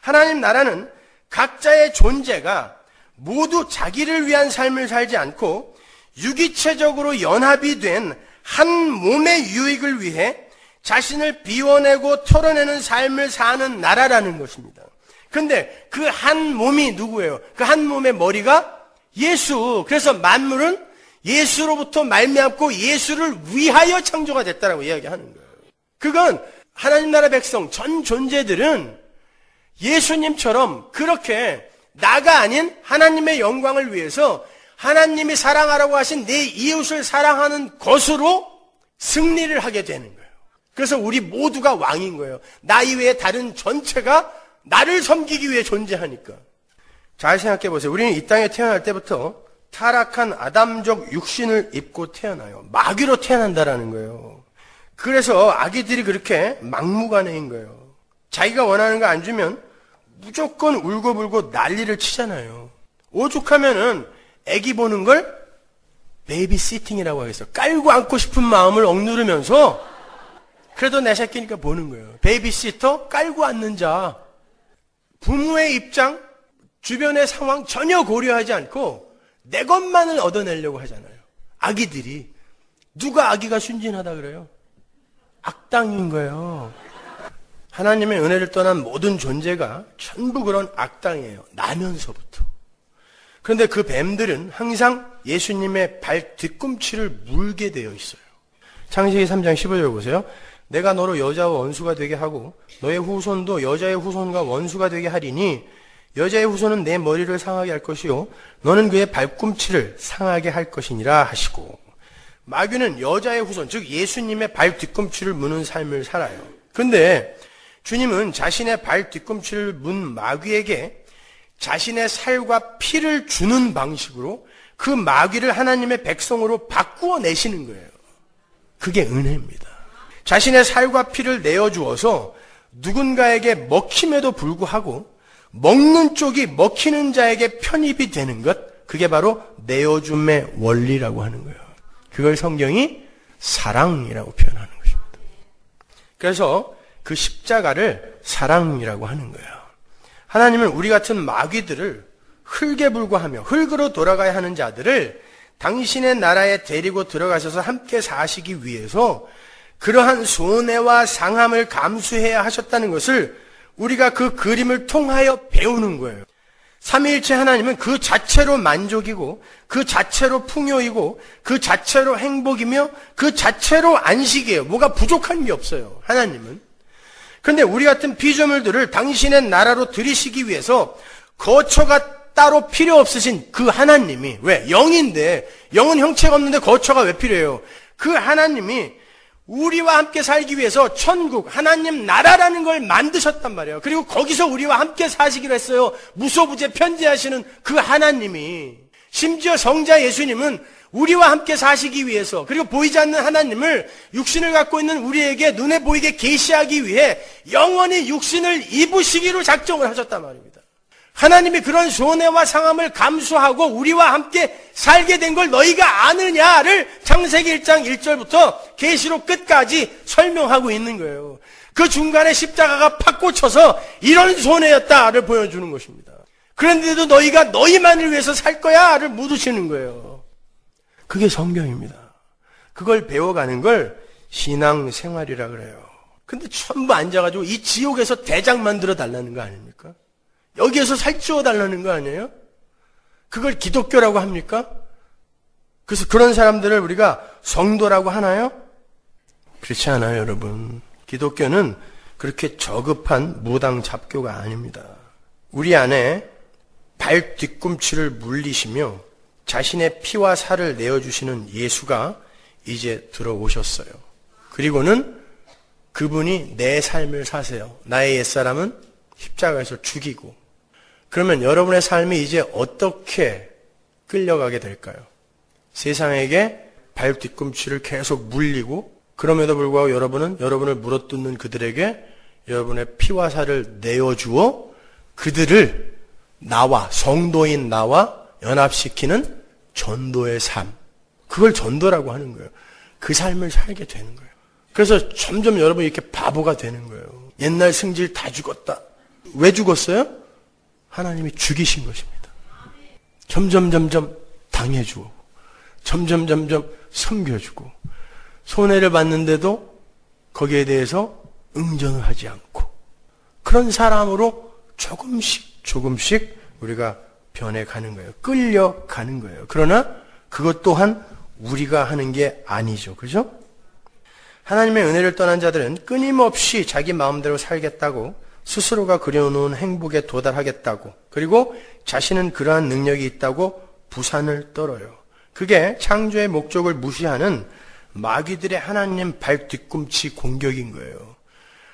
하나님 나라는 각자의 존재가 모두 자기를 위한 삶을 살지 않고 유기체적으로 연합이 된 한 몸의 유익을 위해 자신을 비워내고 털어내는 삶을 사는 나라라는 것입니다. 그런데 그 한 몸이 누구예요? 그 한 몸의 머리가 예수. 그래서 만물은 예수로부터 말미암고 예수를 위하여 창조가 됐다라고 이야기하는 거예요. 그건 하나님 나라 백성 전 존재들은 예수님처럼 그렇게 나가 아닌 하나님의 영광을 위해서 하나님이 사랑하라고 하신 내 이웃을 사랑하는 것으로 승리를 하게 되는 거예요. 그래서 우리 모두가 왕인 거예요. 나 이외에 다른 전체가 나를 섬기기 위해 존재하니까. 잘 생각해 보세요. 우리는 이 땅에 태어날 때부터 타락한 아담적 육신을 입고 태어나요. 마귀로 태어난다라는 거예요. 그래서 아기들이 그렇게 막무가내인 거예요. 자기가 원하는 거 안 주면 무조건 울고불고 난리를 치잖아요. 오죽하면은 아기 보는 걸 베이비시팅이라고 하겠어. 깔고 안고 싶은 마음을 억누르면서 그래도 내 새끼니까 보는 거예요. 베이비시터, 깔고 앉는 자. 부모의 입장, 주변의 상황 전혀 고려하지 않고 내 것만을 얻어내려고 하잖아요. 아기들이. 누가 아기가 순진하다 그래요? 악당인 거예요. 하나님의 은혜를 떠난 모든 존재가 전부 그런 악당이에요. 나면서부터. 그런데 그 뱀들은 항상 예수님의 발 뒤꿈치를 물게 되어 있어요. 창세기 3장 15절 보세요. 내가 너로 여자와 원수가 되게 하고 너의 후손도 여자의 후손과 원수가 되게 하리니 여자의 후손은 내 머리를 상하게 할 것이요 너는 그의 발꿈치를 상하게 할 것이니라 하시고, 마귀는 여자의 후손, 즉 예수님의 발 뒤꿈치를 무는 삶을 살아요. 그런데 주님은 자신의 발 뒤꿈치를 문 마귀에게 자신의 살과 피를 주는 방식으로 그 마귀를 하나님의 백성으로 바꾸어 내시는 거예요. 그게 은혜입니다. 자신의 살과 피를 내어주어서 누군가에게 먹힘에도 불구하고 먹는 쪽이 먹히는 자에게 편입이 되는 것, 그게 바로 내어줌의 원리라고 하는 거예요. 그걸 성경이 사랑이라고 표현하는 것입니다. 그래서 그 십자가를 사랑이라고 하는 거예요. 하나님은 우리 같은 마귀들을 흙에 불과하며 흙으로 돌아가야 하는 자들을 당신의 나라에 데리고 들어가셔서 함께 사시기 위해서 그러한 손해와 상함을 감수해야 하셨다는 것을 우리가 그 그림을 통하여 배우는 거예요. 삼위일체 하나님은 그 자체로 만족이고 그 자체로 풍요이고 그 자체로 행복이며 그 자체로 안식이에요. 뭐가 부족한 게 없어요. 하나님은. 그런데 우리 같은 피조물들을 당신의 나라로 들이시기 위해서 거처가 따로 필요 없으신 그 하나님이, 왜? 영인데, 영은 형체가 없는데 거처가 왜 필요해요? 그 하나님이 우리와 함께 살기 위해서 천국, 하나님 나라라는 걸 만드셨단 말이에요. 그리고 거기서 우리와 함께 사시기로 했어요. 무소부재 편재하시는 그 하나님이. 심지어 성자 예수님은 우리와 함께 사시기 위해서, 그리고 보이지 않는 하나님을 육신을 갖고 있는 우리에게 눈에 보이게 계시하기 위해 영원히 육신을 입으시기로 작정을 하셨단 말입니다. 하나님이 그런 손해와 상함을 감수하고 우리와 함께 살게 된 걸 너희가 아느냐를 창세기 1장 1절부터 계시록 끝까지 설명하고 있는 거예요. 그 중간에 십자가가 팍 꽂혀서 이런 손해였다를 보여주는 것입니다. 그런데도 너희가 너희만을 위해서 살 거야를 묻으시는 거예요. 그게 성경입니다. 그걸 배워가는 걸 신앙생활이라 그래요. 근데 전부 앉아가지고 이 지옥에서 대장 만들어 달라는 거 아닙니까? 여기에서 살찌워 달라는 거 아니에요? 그걸 기독교라고 합니까? 그래서 그런 사람들을 우리가 성도라고 하나요? 그렇지 않아요, 여러분. 기독교는 그렇게 저급한 무당 잡교가 아닙니다. 우리 안에 발 뒤꿈치를 물리시며 자신의 피와 살을 내어주시는 예수가 이제 들어오셨어요. 그리고는 그분이 내 삶을 사세요. 나의 옛사람은 십자가에서 죽이고. 그러면 여러분의 삶이 이제 어떻게 끌려가게 될까요? 세상에게 발 뒤꿈치를 계속 물리고, 그럼에도 불구하고 여러분은 여러분을 물어뜯는 그들에게 여러분의 피와 살을 내어주어 그들을 나와, 성도인 나와 연합시키는 전도의 삶. 그걸 전도라고 하는 거예요. 그 삶을 살게 되는 거예요. 그래서 점점 여러분이 이렇게 바보가 되는 거예요. 옛날 승질 다 죽었다. 왜 죽었어요? 하나님이 죽이신 것입니다. 점점 당해주고, 점점 섬겨주고, 손해를 봤는데도 거기에 대해서 응전을 하지 않고, 그런 사람으로 조금씩 우리가 변해가는 거예요. 끌려가는 거예요. 그러나 그것 또한 우리가 하는 게 아니죠. 그죠? 하나님의 은혜를 떠난 자들은 끊임없이 자기 마음대로 살겠다고, 스스로가 그려놓은 행복에 도달하겠다고, 그리고 자신은 그러한 능력이 있다고 부산을 떨어요. 그게 창조의 목적을 무시하는 마귀들의 하나님 발 뒤꿈치 공격인 거예요.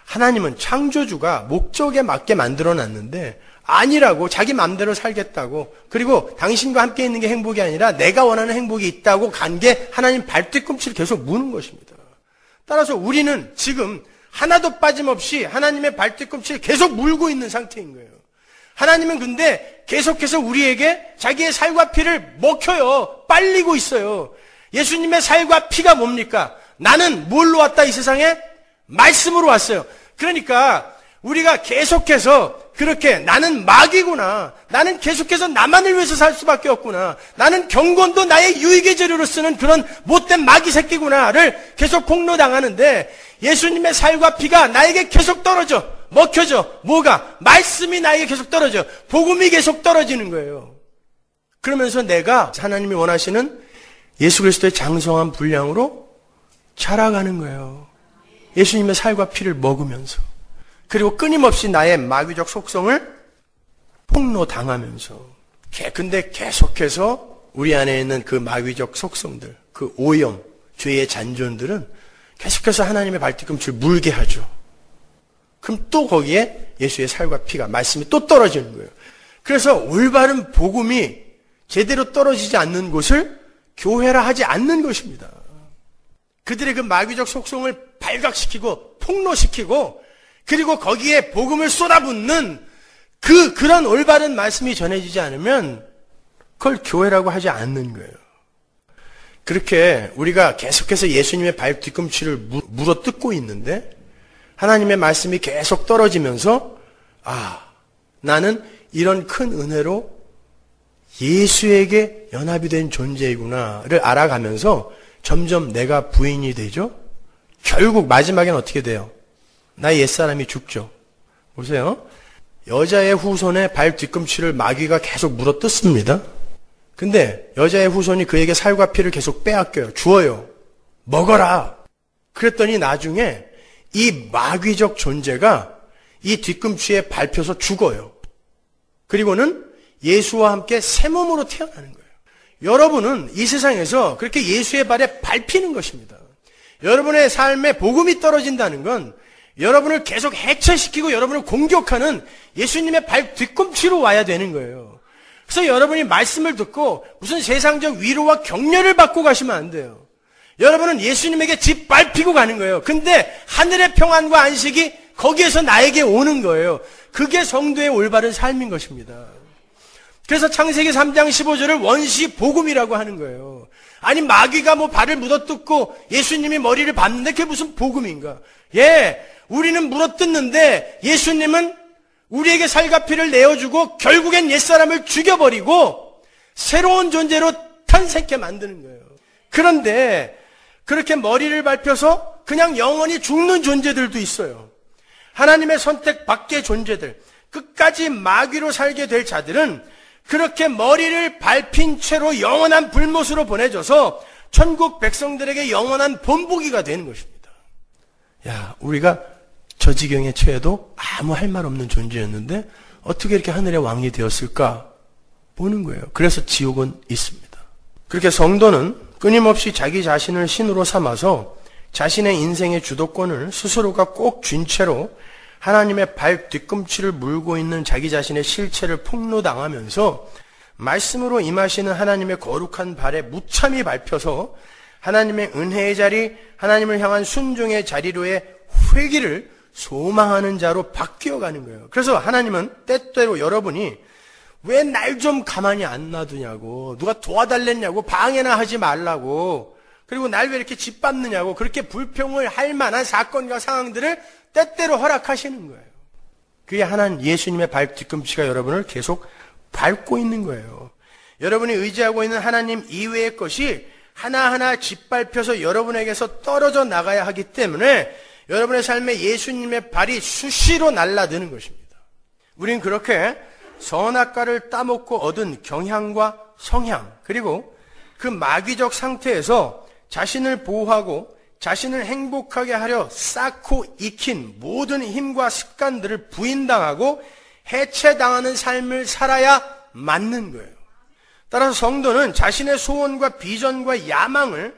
하나님은 창조주가 목적에 맞게 만들어놨는데 아니라고, 자기 마음대로 살겠다고, 그리고 당신과 함께 있는 게 행복이 아니라 내가 원하는 행복이 있다고 간 게 하나님 발 뒤꿈치를 계속 무는 것입니다. 따라서 우리는 지금 하나도 빠짐없이 하나님의 발 뒤꿈치를 계속 물고 있는 상태인 거예요. 하나님은 근데 계속해서 우리에게 자기의 살과 피를 먹혀요. 빨리고 있어요. 예수님의 살과 피가 뭡니까? 나는 뭘로 왔다 이 세상에? 말씀으로 왔어요. 그러니까 우리가 계속해서 그렇게 나는 마귀구나, 나는 계속해서 나만을 위해서 살 수밖에 없구나, 나는 경건도 나의 유익의 재료로 쓰는 그런 못된 마귀 새끼구나를 계속 폭로당하는데, 예수님의 살과 피가 나에게 계속 떨어져, 먹혀져. 뭐가? 말씀이 나에게 계속 떨어져. 복음이 계속 떨어지는 거예요. 그러면서 내가 하나님이 원하시는 예수 그리스도의 장성한 분량으로 자라가는 거예요. 예수님의 살과 피를 먹으면서, 그리고 끊임없이 나의 마귀적 속성을 폭로당하면서, 근데 계속해서 우리 안에 있는 그 마귀적 속성들, 그 오염, 죄의 잔존들은 계속해서 하나님의 발뒤꿈치를 물게 하죠. 그럼 또 거기에 예수의 살과 피가, 말씀이 또 떨어지는 거예요. 그래서 올바른 복음이 제대로 떨어지지 않는 곳을 교회라 하지 않는 것입니다. 그들의 그 마귀적 속성을 발각시키고 폭로시키고, 그리고 거기에 복음을 쏟아붓는 그런 올바른 말씀이 전해지지 않으면 그걸 교회라고 하지 않는 거예요. 그렇게 우리가 계속해서 예수님의 발 뒤꿈치를 물어뜯고 있는데 하나님의 말씀이 계속 떨어지면서, 나는 이런 큰 은혜로 예수에게 연합이 된 존재이구나를 알아가면서 점점 내가 부인이 되죠. 결국 마지막에는 어떻게 돼요? 나의 옛사람이 죽죠. 보세요. 여자의 후손의 발 뒤꿈치를 마귀가 계속 물어뜯습니다. 근데 여자의 후손이 그에게 살과 피를 계속 빼앗겨요. 주어요. 먹어라. 그랬더니 나중에 이 마귀적 존재가 이 뒤꿈치에 밟혀서 죽어요. 그리고는 예수와 함께 새 몸으로 태어나는 거예요. 여러분은 이 세상에서 그렇게 예수의 발에 밟히는 것입니다. 여러분의 삶에 복음이 떨어진다는 건 여러분을 계속 해체시키고 여러분을 공격하는 예수님의 발 뒤꿈치로 와야 되는 거예요. 그래서 여러분이 말씀을 듣고 무슨 세상적 위로와 격려를 받고 가시면 안 돼요. 여러분은 예수님에게 짓밟히고 가는 거예요. 근데 하늘의 평안과 안식이 거기에서 나에게 오는 거예요. 그게 성도의 올바른 삶인 것입니다. 그래서 창세기 3장 15절을 원시 복음이라고 하는 거예요. 아니, 마귀가 발을 물어뜯고 예수님이 머리를 밟는데 그게 무슨 복음인가? 우리는 물어뜯는데 예수님은 우리에게 살과 피를 내어주고 결국엔 옛사람을 죽여버리고 새로운 존재로 탄생케 만드는 거예요. 그런데 그렇게 머리를 밟혀서 그냥 영원히 죽는 존재들도 있어요. 하나님의 선택 밖의 존재들, 끝까지 마귀로 살게 될 자들은 그렇게 머리를 밟힌 채로 영원한 불못으로 보내져서 천국 백성들에게 영원한 본보기가 되는 것입니다. 우리가 저 지경에 처해도 아무 할 말 없는 존재였는데 어떻게 이렇게 하늘의 왕이 되었을까 보는 거예요. 그래서 지옥은 있습니다. 그렇게 성도는 끊임없이 자기 자신을 신으로 삼아서 자신의 인생의 주도권을 스스로가 꼭 쥔 채로 하나님의 발 뒤꿈치를 물고 있는 자기 자신의 실체를 폭로당하면서 말씀으로 임하시는 하나님의 거룩한 발에 무참히 밟혀서 하나님의 은혜의 자리, 하나님을 향한 순종의 자리로의 회기를 소망하는 자로 바뀌어가는 거예요. 그래서 하나님은 때때로 여러분이 왜 날 좀 가만히 안 놔두냐고, 누가 도와달랬냐고, 방해나 하지 말라고, 그리고 날 왜 이렇게 짓밟느냐고, 그렇게 불평을 할 만한 사건과 상황들을 때때로 허락하시는 거예요. 그게 하나님 예수님의 발 뒤꿈치가 여러분을 계속 밟고 있는 거예요. 여러분이 의지하고 있는 하나님 이외의 것이 하나하나 짓밟혀서 여러분에게서 떨어져 나가야 하기 때문에 여러분의 삶에 예수님의 발이 수시로 날아드는 것입니다. 우린 그렇게 선악과를 따먹고 얻은 경향과 성향, 그리고 그 마귀적 상태에서 자신을 보호하고 자신을 행복하게 하려 쌓고 익힌 모든 힘과 습관들을 부인당하고 해체당하는 삶을 살아야 맞는 거예요. 따라서 성도는 자신의 소원과 비전과 야망을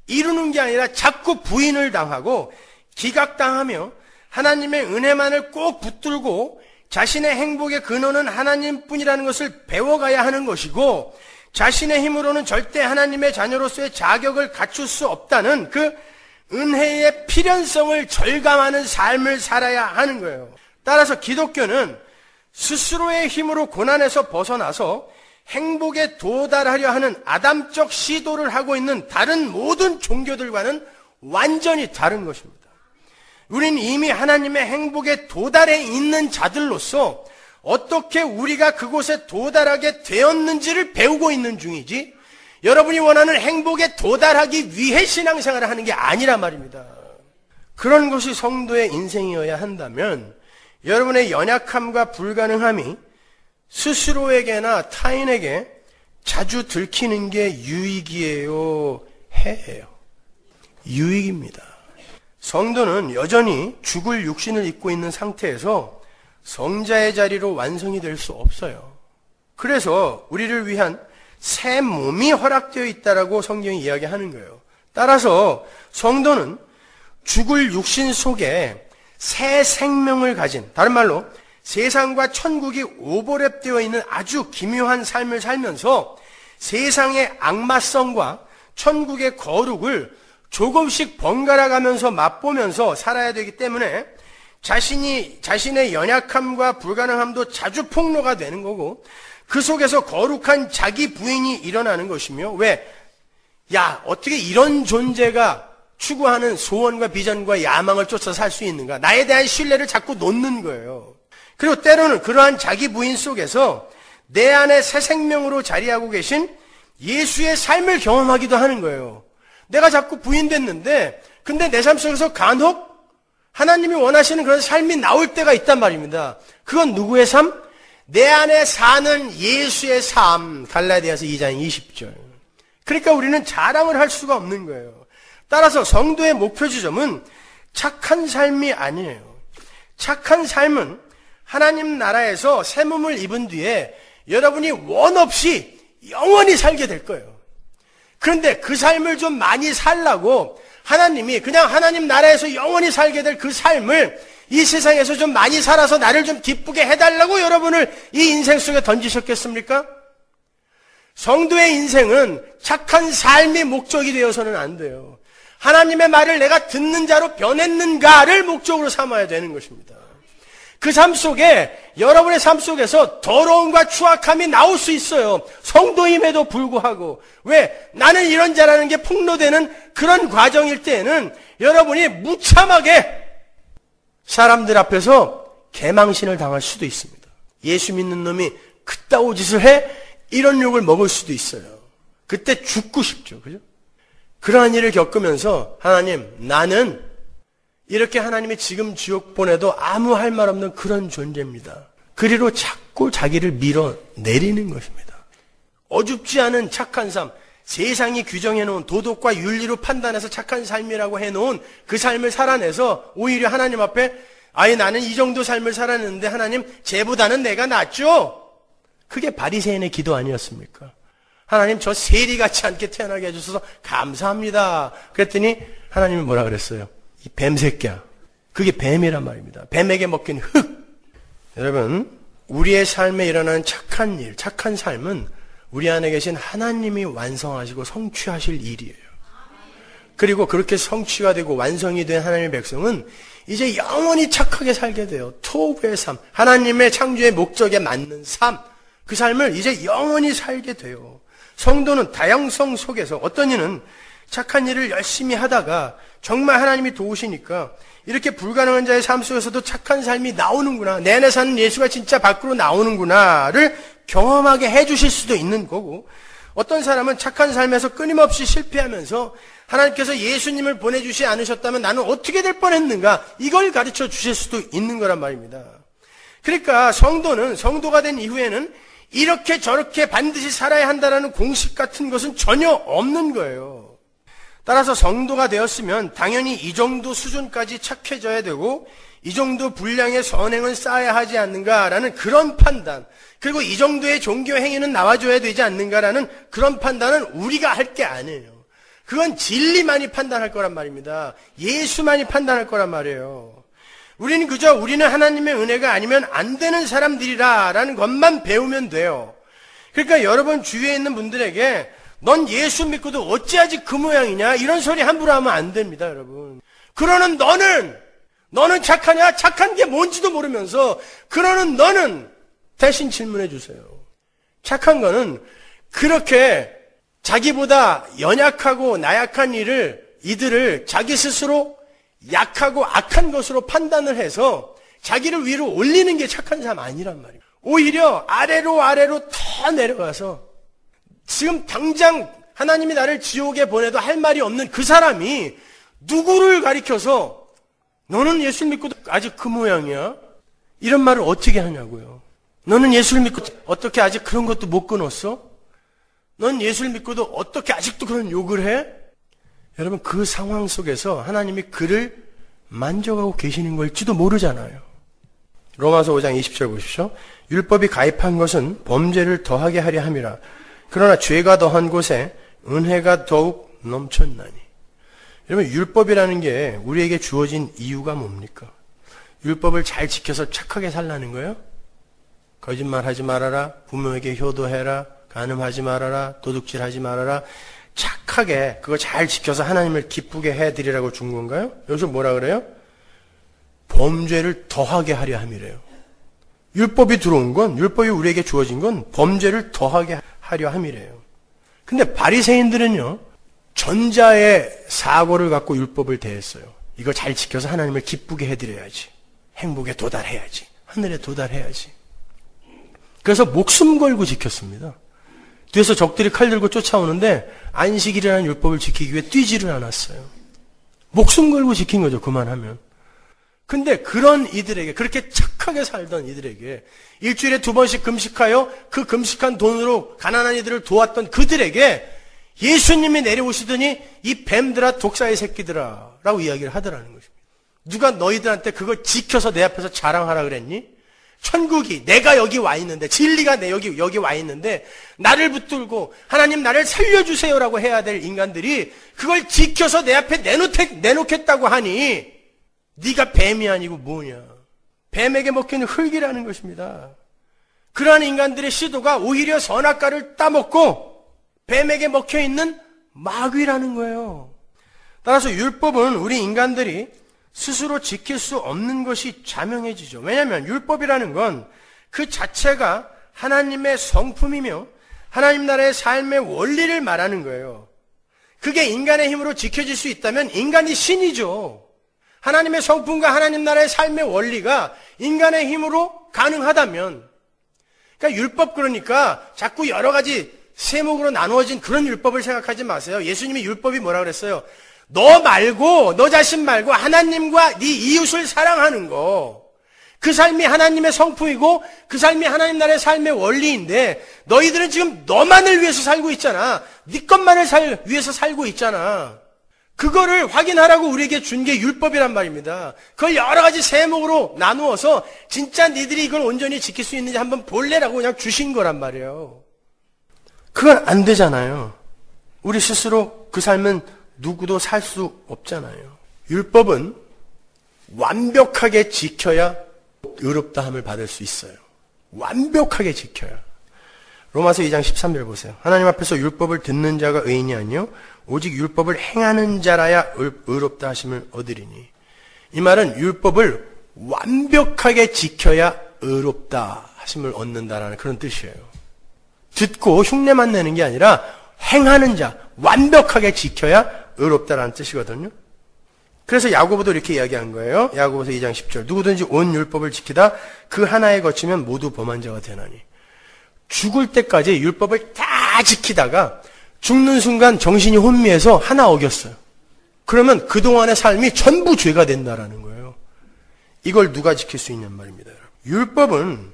이루는 게 아니라 자꾸 부인을 당하고 기각당하며 하나님의 은혜만을 꼭 붙들고 자신의 행복의 근원은 하나님뿐이라는 것을 배워가야 하는 것이고, 자신의 힘으로는 절대 하나님의 자녀로서의 자격을 갖출 수 없다는 그 은혜의 필연성을 절감하는 삶을 살아야 하는 거예요. 따라서 기독교는 스스로의 힘으로 고난에서 벗어나서 행복에 도달하려 하는 아담적 시도를 하고 있는 다른 모든 종교들과는 완전히 다른 것입니다. 우린 이미 하나님의 행복에 도달해 있는 자들로서 어떻게 우리가 그곳에 도달하게 되었는지를 배우고 있는 중이지, 여러분이 원하는 행복에 도달하기 위해 신앙생활을 하는 게 아니란 말입니다. 그런 것이 성도의 인생이어야 한다면 여러분의 연약함과 불가능함이 스스로에게나 타인에게 자주 들키는 게 유익이에요, 해예요. 유익입니다. 성도는 여전히 죽을 육신을 입고 있는 상태에서 성자의 자리로 완성이 될 수 없어요. 그래서 우리를 위한 새 몸이 허락되어 있다라고 성경이 이야기하는 거예요. 따라서 성도는 죽을 육신 속에 새 생명을 가진, 다른 말로 세상과 천국이 오버랩되어 있는 아주 기묘한 삶을 살면서 세상의 악마성과 천국의 거룩을 조금씩 번갈아 가면서 맛보면서 살아야 되기 때문에 자신의 연약함과 불가능함도 자주 폭로가 되는 거고, 그 속에서 거룩한 자기 부인이 일어나는 것이며, 왜? 야, 어떻게 이런 존재가 추구하는 소원과 비전과 야망을 쫓아 살 수 있는가? 나에 대한 신뢰를 자꾸 놓는 거예요. 그리고 때로는 그러한 자기 부인 속에서 내 안에 새 생명으로 자리하고 계신 예수의 삶을 경험하기도 하는 거예요. 내가 자꾸 부인됐는데, 근데 내 삶 속에서 간혹 하나님이 원하시는 그런 삶이 나올 때가 있단 말입니다. 그건 누구의 삶? 내 안에 사는 예수의 삶. 갈라디아서 2장 20절. 그러니까 우리는 자랑을 할 수가 없는 거예요. 따라서 성도의 목표 지점은 착한 삶이 아니에요. 착한 삶은 하나님 나라에서 새 몸을 입은 뒤에 여러분이 원 없이 영원히 살게 될 거예요. 그런데 그 삶을 좀 많이 살라고 하나님이 그냥 하나님 나라에서 영원히 살게 될 그 삶을 이 세상에서 좀 많이 살아서 나를 좀 기쁘게 해달라고 여러분을 이 인생 속에 던지셨겠습니까? 성도의 인생은 착한 삶이 목적이 되어서는 안 돼요. 하나님의 말을 내가 듣는 자로 변했는가를 목적으로 삼아야 되는 것입니다. 그 삶 속에, 여러분의 삶 속에서 더러움과 추악함이 나올 수 있어요. 성도임에도 불구하고. 왜? 나는 이런 자라는 게 폭로되는 그런 과정일 때에는 여러분이 무참하게 사람들 앞에서 개망신을 당할 수도 있습니다. 예수 믿는 놈이 그따오 짓을 해? 이런 욕을 먹을 수도 있어요. 그때 죽고 싶죠. 그죠? 그러한 일을 겪으면서 하나님, 나는 이렇게 하나님이 지금 지옥 보내도 아무 할 말 없는 그런 존재입니다. 그리로 자꾸 자기를 밀어내리는 것입니다. 어줍지 않은 착한 삶, 세상이 규정해놓은 도덕과 윤리로 판단해서 착한 삶이라고 해놓은 그 삶을 살아내서 오히려 하나님 앞에 아예 나는 이 정도 삶을 살았는데 하나님 쟤보다는 내가 낫죠? 그게 바리새인의 기도 아니었습니까? 하나님 저 세리같이 않게 태어나게 해주셔서 감사합니다. 그랬더니 하나님이 뭐라 그랬어요? 이 뱀새끼야. 그게 뱀이란 말입니다. 뱀에게 먹힌 흙. 여러분, 우리의 삶에 일어나는 착한 일, 착한 삶은 우리 안에 계신 하나님이 완성하시고 성취하실 일이에요. 그리고 그렇게 성취가 되고 완성이 된 하나님의 백성은 이제 영원히 착하게 살게 돼요. 토부의 삶, 하나님의 창조의 목적에 맞는 삶, 그 삶을 이제 영원히 살게 돼요. 성도는 다양성 속에서 어떤 이는 착한 일을 열심히 하다가 정말 하나님이 도우시니까 이렇게 불가능한 자의 삶 속에서도 착한 삶이 나오는구나, 내 안에 사는 예수가 진짜 밖으로 나오는구나를 경험하게 해주실 수도 있는 거고, 어떤 사람은 착한 삶에서 끊임없이 실패하면서 하나님께서 예수님을 보내주시 않으셨다면 나는 어떻게 될 뻔했는가, 이걸 가르쳐 주실 수도 있는 거란 말입니다. 그러니까 성도는, 성도가 된 이후에는 이렇게 저렇게 반드시 살아야 한다는 공식 같은 것은 전혀 없는 거예요. 따라서 성도가 되었으면 당연히 이 정도 수준까지 착해져야 되고 이 정도 분량의 선행을 쌓아야 하지 않는가라는 그런 판단, 그리고 이 정도의 종교 행위는 나와줘야 되지 않는가라는 그런 판단은 우리가 할 게 아니에요. 그건 진리만이 판단할 거란 말입니다. 예수만이 판단할 거란 말이에요. 우리는 그저 우리는 하나님의 은혜가 아니면 안 되는 사람들이라는 것만 배우면 돼요. 그러니까 여러분 주위에 있는 분들에게 넌 예수 믿고도 어찌하지 그 모양이냐, 이런 소리 함부로 하면 안 됩니다, 여러분. 그러는 너는 착하냐? 착한 게 뭔지도 모르면서 그러는 너는 대신 질문해 주세요. 착한 거는 그렇게 자기보다 연약하고 나약한 이들을 자기 스스로 약하고 악한 것으로 판단을 해서 자기를 위로 올리는 게 착한 사람 아니란 말이에요. 오히려 아래로 더 내려가서 지금 당장 하나님이 나를 지옥에 보내도 할 말이 없는 그 사람이 누구를 가리켜서 너는 예수 믿고도 아직 그 모양이야? 이런 말을 어떻게 하냐고요. 너는 예수를 믿고 어떻게 아직 그런 것도 못 끊었어? 넌 예수를 믿고도 어떻게 아직도 그런 욕을 해? 여러분, 그 상황 속에서 하나님이 그를 만져가고 계시는 걸지도 모르잖아요. 로마서 5장 20절 보십시오. 율법이 가입한 것은 범죄를 더하게 하려 함이라. 그러나 죄가 더한 곳에 은혜가 더욱 넘쳤나니. 여러분, 율법이라는 게 우리에게 주어진 이유가 뭡니까? 율법을 잘 지켜서 착하게 살라는 거예요? 거짓말하지 말아라, 부모에게 효도해라, 간음하지 말아라, 도둑질하지 말아라, 착하게 그거 잘 지켜서 하나님을 기쁘게 해드리라고 준 건가요? 여기서 뭐라 그래요? 범죄를 더하게 하려 함이래요. 율법이 들어온 건, 율법이 우리에게 주어진 건 범죄를 더하게 하려 함이래요. 근데 바리새인들은요, 전자의 사고를 갖고 율법을 대했어요. 이거 잘 지켜서 하나님을 기쁘게 해드려야지, 행복에 도달해야지, 하늘에 도달해야지. 그래서 목숨 걸고 지켰습니다. 뒤에서 적들이 칼 들고 쫓아오는데 안식일이라는 율법을 지키기 위해 뛰지를 않았어요. 목숨 걸고 지킨 거죠, 그만하면. 근데 그런 이들에게, 그렇게 착하게 살던 이들에게, 일주일에 2번씩 금식하여 그 금식한 돈으로 가난한 이들을 도왔던 그들에게 예수님이 내려오시더니 이 뱀들아, 독사의 새끼들아 라고 이야기를 하더라는 것입니다. 누가 너희들한테 그걸 지켜서 내 앞에서 자랑하라 그랬니? 천국이 내가 여기 와 있는데, 진리가 여기 와 있는데 나를 붙들고 하나님 나를 살려주세요라고 해야 될 인간들이 그걸 지켜서 내 앞에 내놓겠다고 하니 네가 뱀이 아니고 뭐냐. 뱀에게 먹히는 흙이라는 것입니다. 그러한 인간들의 시도가 오히려 선악과를 따먹고 뱀에게 먹혀있는 마귀라는 거예요. 따라서 율법은 우리 인간들이 스스로 지킬 수 없는 것이 자명해지죠. 왜냐하면 율법이라는 건 그 자체가 하나님의 성품이며 하나님 나라의 삶의 원리를 말하는 거예요. 그게 인간의 힘으로 지켜질 수 있다면 인간이 신이죠. 하나님의 성품과 하나님 나라의 삶의 원리가 인간의 힘으로 가능하다면, 그러니까 율법, 그러니까 자꾸 여러 가지 세목으로 나누어진 그런 율법을 생각하지 마세요. 예수님이 율법이 뭐라 그랬어요? 너 말고, 너 자신 말고 하나님과 네 이웃을 사랑하는 거, 그 삶이 하나님의 성품이고 그 삶이 하나님 나라의 삶의 원리인데 너희들은 지금 너만을 위해서 살고 있잖아. 네 것만을 위해서 살고 있잖아. 그거를 확인하라고 우리에게 준 게 율법이란 말입니다. 그걸 여러 가지 세목으로 나누어서 진짜 니들이 이걸 온전히 지킬 수 있는지 한번 볼래라고 그냥 주신 거란 말이에요. 그건 안 되잖아요. 우리 스스로 그 삶은 누구도 살 수 없잖아요. 율법은 완벽하게 지켜야 의롭다함을 받을 수 있어요. 완벽하게 지켜야. 로마서 2장 13절 보세요. 하나님 앞에서 율법을 듣는 자가 의인이 아니요 오직 율법을 행하는 자라야 의롭다 하심을 얻으리니. 이 말은 율법을 완벽하게 지켜야 의롭다 하심을 얻는다라는 그런 뜻이에요. 듣고 흉내만 내는 게 아니라 행하는 자, 완벽하게 지켜야 의롭다라는 뜻이거든요. 그래서 야고보도 이렇게 이야기한 거예요. 야고보서 2장 10절. 누구든지 온 율법을 지키다 그 하나에 거치면 모두 범한 자가 되나니. 죽을 때까지 율법을 다 지키다가 죽는 순간 정신이 혼미해서 하나 어겼어요. 그러면 그동안의 삶이 전부 죄가 된다라는 거예요. 이걸 누가 지킬 수 있냔 말입니다. 율법은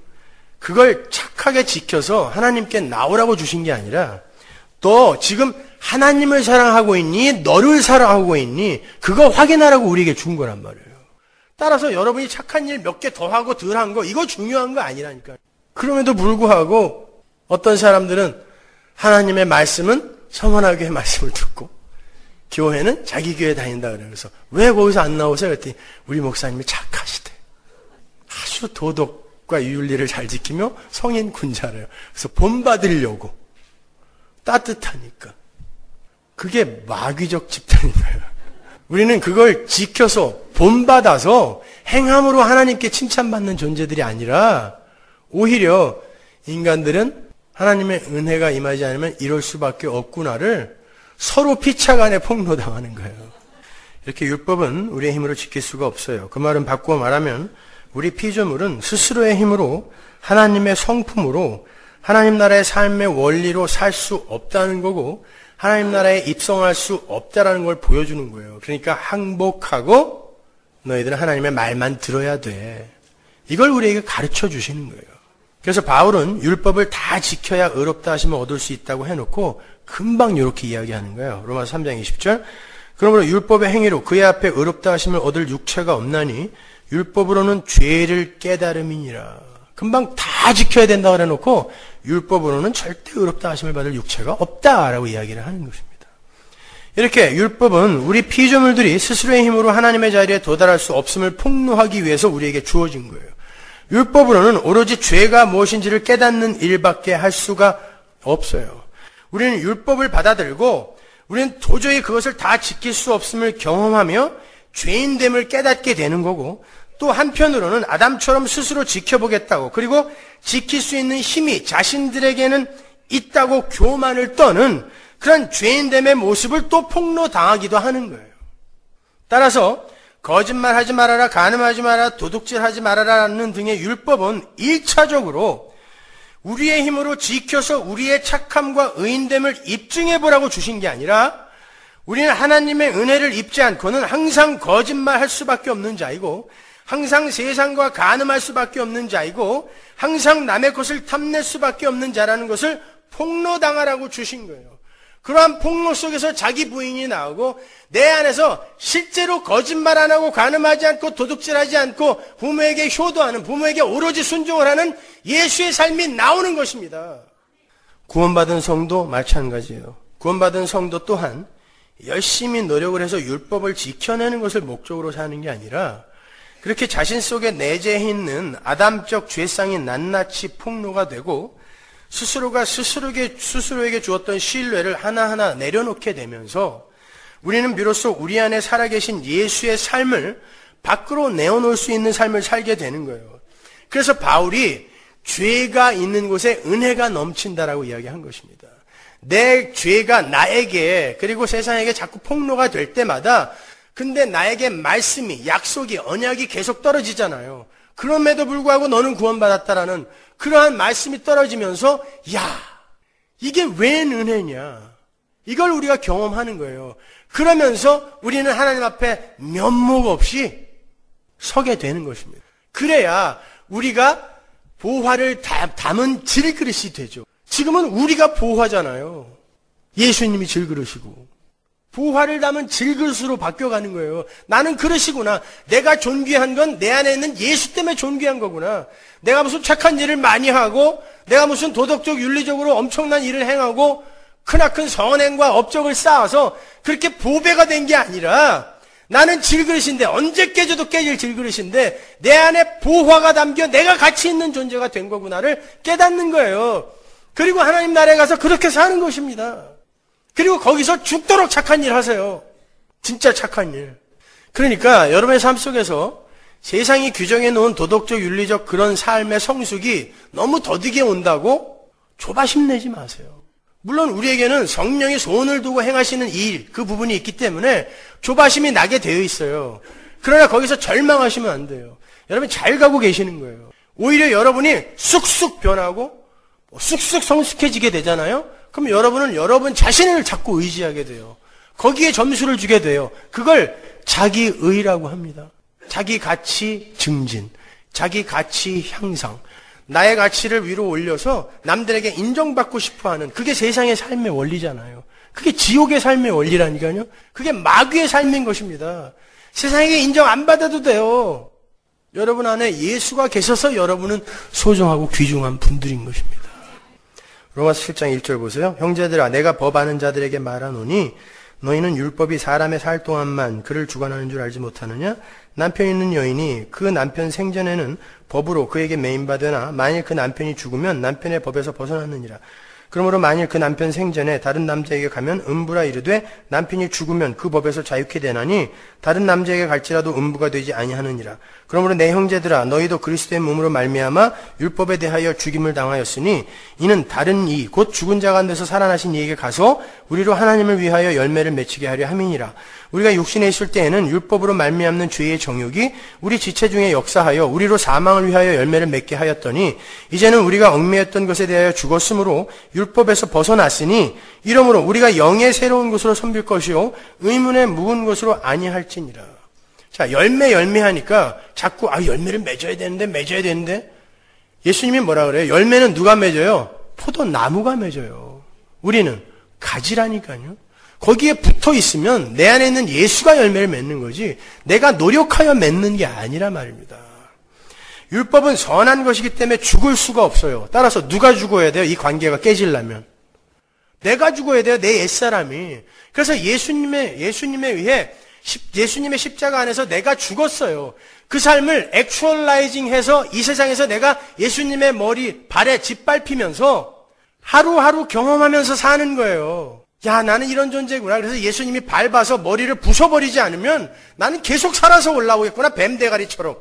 그걸 착하게 지켜서 하나님께 나오라고 주신 게 아니라 너 지금 하나님을 사랑하고 있니? 너를 사랑하고 있니? 그거 확인하라고 우리에게 준 거란 말이에요. 따라서 여러분이 착한 일 몇 개 더 하고 덜 한 거 이거 중요한 거 아니라니까요. 그럼에도 불구하고 어떤 사람들은 하나님의 말씀은 서머나교회 말씀을 듣고 교회는 자기 교회 다닌다 그래요. 그래서 왜 거기서 안 나오세요? 그랬더니 우리 목사님이 착하시대. 아주 도덕과 윤리를 잘 지키며 성인 군자래요. 그래서 본받으려고 따뜻하니까. 그게 마귀적 집단인 거예요. 우리는 그걸 지켜서 본받아서 행함으로 하나님께 칭찬받는 존재들이 아니라 오히려 인간들은 하나님의 은혜가 임하지 않으면 이럴 수밖에 없구나를 서로 피차간에 폭로당하는 거예요. 이렇게 율법은 우리의 힘으로 지킬 수가 없어요. 그 말은 바꾸어 말하면 우리 피조물은 스스로의 힘으로 하나님의 성품으로 하나님 나라의 삶의 원리로 살 수 없다는 거고 하나님 나라에 입성할 수 없다라는 걸 보여주는 거예요. 그러니까 항복하고 너희들은 하나님의 말만 들어야 돼. 이걸 우리에게 가르쳐 주시는 거예요. 그래서 바울은 율법을 다 지켜야 의롭다 하시면 얻을 수 있다고 해놓고 금방 이렇게 이야기하는 거예요. 로마서 3장 20절. 그러므로 율법의 행위로 그의 앞에 의롭다 하심을 얻을 육체가 없나니 율법으로는 죄를 깨달음이니라. 금방 다 지켜야 된다고 해놓고 율법으로는 절대 의롭다 하심을 받을 육체가 없다라고 이야기를 하는 것입니다. 이렇게 율법은 우리 피조물들이 스스로의 힘으로 하나님의 자리에 도달할 수 없음을 폭로하기 위해서 우리에게 주어진 거예요. 율법으로는 오로지 죄가 무엇인지를 깨닫는 일밖에 할 수가 없어요. 우리는 율법을 받아들고 우리는 도저히 그것을 다 지킬 수 없음을 경험하며 죄인됨을 깨닫게 되는 거고 또 한편으로는 아담처럼 스스로 지켜보겠다고 그리고 지킬 수 있는 힘이 자신들에게는 있다고 교만을 떠는 그런 죄인됨의 모습을 또 폭로당하기도 하는 거예요. 따라서 거짓말하지 말아라, 간음하지 말아라, 도둑질하지 말아라는 등의 율법은 1차적으로 우리의 힘으로 지켜서 우리의 착함과 의인됨을 입증해보라고 주신 게 아니라 우리는 하나님의 은혜를 입지 않고는 항상 거짓말할 수밖에 없는 자이고 항상 세상과 간음할 수밖에 없는 자이고 항상 남의 것을 탐낼 수밖에 없는 자라는 것을 폭로당하라고 주신 거예요. 그러한 폭로 속에서 자기 부인이 나오고 내 안에서 실제로 거짓말 안 하고 간음하지 않고 도둑질하지 않고 부모에게 효도하는 부모에게 오로지 순종을 하는 예수의 삶이 나오는 것입니다. 구원받은 성도 마찬가지예요. 구원받은 성도 또한 열심히 노력을 해서 율법을 지켜내는 것을 목적으로 사는 게 아니라 그렇게 자신 속에 내재해 있는 아담적 죄상이 낱낱이 폭로가 되고 스스로가 스스로에게 주었던 신뢰를 하나하나 내려놓게 되면서 우리는 비로소 우리 안에 살아계신 예수의 삶을 밖으로 내어놓을 수 있는 삶을 살게 되는 거예요. 그래서 바울이 죄가 있는 곳에 은혜가 넘친다라고 이야기한 것입니다. 내 죄가 나에게 그리고 세상에게 자꾸 폭로가 될 때마다 근데 나에게 말씀이 약속이 언약이 계속 떨어지잖아요. 그럼에도 불구하고 너는 구원받았다라는 그러한 말씀이 떨어지면서 야 이게 웬 은혜냐 이걸 우리가 경험하는 거예요. 그러면서 우리는 하나님 앞에 면목 없이 서게 되는 것입니다. 그래야 우리가 보화를 담은 질그릇이 되죠. 지금은 우리가 보화잖아요. 예수님이 질그릇이고 보화를 담은 질그릇으로 바뀌어가는 거예요. 나는 그릇이구나. 내가 존귀한 건 내 안에 있는 예수 때문에 존귀한 거구나. 내가 무슨 착한 일을 많이 하고 내가 무슨 도덕적 윤리적으로 엄청난 일을 행하고 크나큰 선행과 업적을 쌓아서 그렇게 보배가 된 게 아니라 나는 질그릇인데 언제 깨져도 깨질 질그릇인데 내 안에 보화가 담겨 내가 가치 있는 존재가 된 거구나를 깨닫는 거예요. 그리고 하나님 나라에 가서 그렇게 사는 것입니다. 그리고 거기서 죽도록 착한 일 하세요. 진짜 착한 일. 그러니까 여러분의 삶 속에서 세상이 규정해 놓은 도덕적, 윤리적 그런 삶의 성숙이 너무 더디게 온다고 조바심 내지 마세요. 물론 우리에게는 성령이 손을 두고 행하시는 일, 그 부분이 있기 때문에 조바심이 나게 되어 있어요. 그러나 거기서 절망하시면 안 돼요. 여러분 잘 가고 계시는 거예요. 오히려 여러분이 쑥쑥 변하고 쑥쑥 성숙해지게 되잖아요. 그럼 여러분은 여러분 자신을 자꾸 의지하게 돼요. 거기에 점수를 주게 돼요. 그걸 자기의라고 합니다. 자기 가치 증진, 자기 가치 향상, 나의 가치를 위로 올려서 남들에게 인정받고 싶어하는 그게 세상의 삶의 원리잖아요. 그게 지옥의 삶의 원리라니까요. 그게 마귀의 삶인 것입니다. 세상에게 인정 안 받아도 돼요. 여러분 안에 예수가 계셔서 여러분은 소중하고 귀중한 분들인 것입니다. 로마서 7장 1절 보세요. 형제들아 내가 법하는 자들에게 말하노니 너희는 율법이 사람의 살 동안만 그를 주관하는 줄 알지 못하느냐? 남편 있는 여인이 그 남편 생전에는 법으로 그에게 매인받으나 만일 그 남편이 죽으면 남편의 법에서 벗어났느니라. 그러므로 만일 그 남편 생전에 다른 남자에게 가면 음부라 이르되 남편이 죽으면 그 법에서 자유케 되나니 다른 남자에게 갈지라도 음부가 되지 아니하느니라. 그러므로 내 형제들아 너희도 그리스도의 몸으로 말미암아 율법에 대하여 죽임을 당하였으니 이는 다른 이 곧 죽은 자 가운데서 살아나신 이에게 가서 우리로 하나님을 위하여 열매를 맺히게 하려 함이니라. 우리가 육신에 있을 때에는 율법으로 말미암는 죄의 정욕이 우리 지체 중에 역사하여 우리로 사망을 위하여 열매를 맺게 하였더니 이제는 우리가 얽매였던 것에 대하여 죽었으므로 율법에서 벗어났으니 이러므로 우리가 영의 새로운 것으로 섬길 것이요 의문에 묵은 것으로 아니할지니라. 자, 열매하니까 자꾸 열매를 맺어야 되는데 예수님이 뭐라 그래요? 열매는 누가 맺어요? 포도나무가 맺어요. 우리는 가지라니까요. 거기에 붙어 있으면 내 안에 있는 예수가 열매를 맺는 거지 내가 노력하여 맺는 게 아니라 말입니다. 율법은 선한 것이기 때문에 죽을 수가 없어요. 따라서 누가 죽어야 돼요? 이 관계가 깨지려면. 내가 죽어야 돼요. 내 옛사람이. 그래서 예수님에 의해 예수님의 십자가 안에서 내가 죽었어요. 그 삶을 액츄얼라이징 해서 이 세상에서 내가 예수님의 발에 짓밟히면서 하루하루 경험하면서 사는 거예요. 야, 나는 이런 존재구나. 그래서 예수님이 밟아서 머리를 부숴버리지 않으면 나는 계속 살아서 올라오겠구나. 뱀 대가리처럼.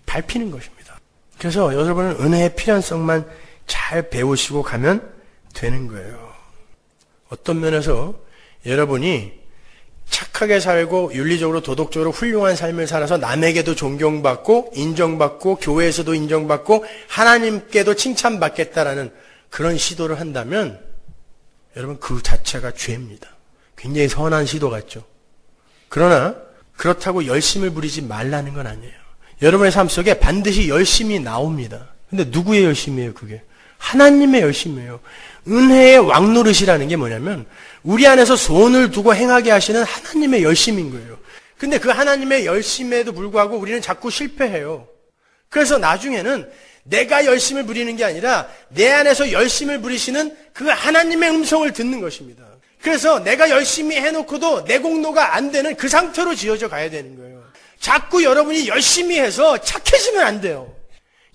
밟히는 것입니다. 그래서 여러분은 은혜의 필연성만 잘 배우시고 가면 되는 거예요. 어떤 면에서 여러분이 착하게 살고 윤리적으로 도덕적으로 훌륭한 삶을 살아서 남에게도 존경받고 인정받고 교회에서도 인정받고 하나님께도 칭찬받겠다라는 그런 시도를 한다면 여러분 그 자체가 죄입니다. 굉장히 선한 시도 같죠. 그러나 그렇다고 열심을 부리지 말라는 건 아니에요. 여러분의 삶 속에 반드시 열심이 나옵니다. 근데 누구의 열심이에요 그게? 하나님의 열심이에요. 은혜의 왕노릇이라는 게 뭐냐면 우리 안에서 손을 두고 행하게 하시는 하나님의 열심인 거예요. 근데 그 하나님의 열심에도 불구하고 우리는 자꾸 실패해요. 그래서 나중에는 내가 열심을 부리는 게 아니라 내 안에서 열심을 부리시는 그 하나님의 음성을 듣는 것입니다. 그래서 내가 열심히 해놓고도 내 공로가 안 되는 그 상태로 지어져 가야 되는 거예요. 자꾸 여러분이 열심히 해서 착해지면 안 돼요.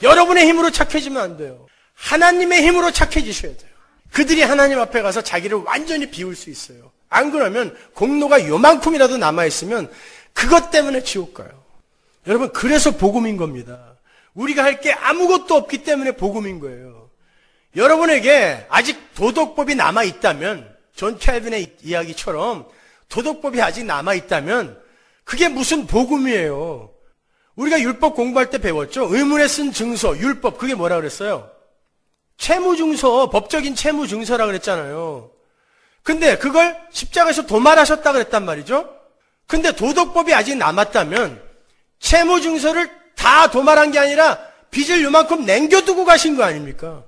여러분의 힘으로 착해지면 안 돼요. 하나님의 힘으로 착해지셔야 돼요. 그들이 하나님 앞에 가서 자기를 완전히 비울 수 있어요. 안 그러면 공로가 요만큼이라도 남아있으면 그것 때문에 지옥 가요. 여러분 그래서 복음인 겁니다. 우리가 할 게 아무것도 없기 때문에 복음인 거예요. 여러분에게 아직 도덕법이 남아있다면 존 캘빈의 이야기처럼 도덕법이 아직 남아있다면 그게 무슨 복음이에요. 우리가 율법 공부할 때 배웠죠. 의문에 쓴 증서, 율법 그게 뭐라 그랬어요? 채무증서, 법적인 채무증서라 그랬잖아요. 근데 그걸 십자가에서 도말하셨다 그랬단 말이죠. 근데 도덕법이 아직 남았다면 채무증서를 다 도말한 게 아니라 빚을 요만큼 남겨두고 가신 거 아닙니까?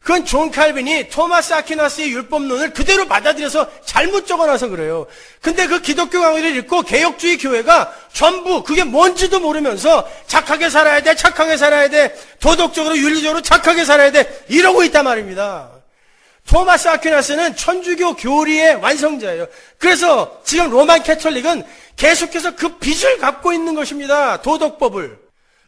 그건 존 칼빈이 토마스 아퀴나스의 율법론을 그대로 받아들여서 잘못 적어놔서 그래요. 근데 그 기독교 강의를 읽고 개혁주의 교회가 전부 그게 뭔지도 모르면서 착하게 살아야 돼, 착하게 살아야 돼, 도덕적으로 윤리적으로 착하게 살아야 돼 이러고 있단 말입니다. 토마스 아퀴나스는 천주교 교리의 완성자예요. 그래서 지금 로만 캐톨릭은 계속해서 그 빚을 갖고 있는 것입니다. 도덕법을.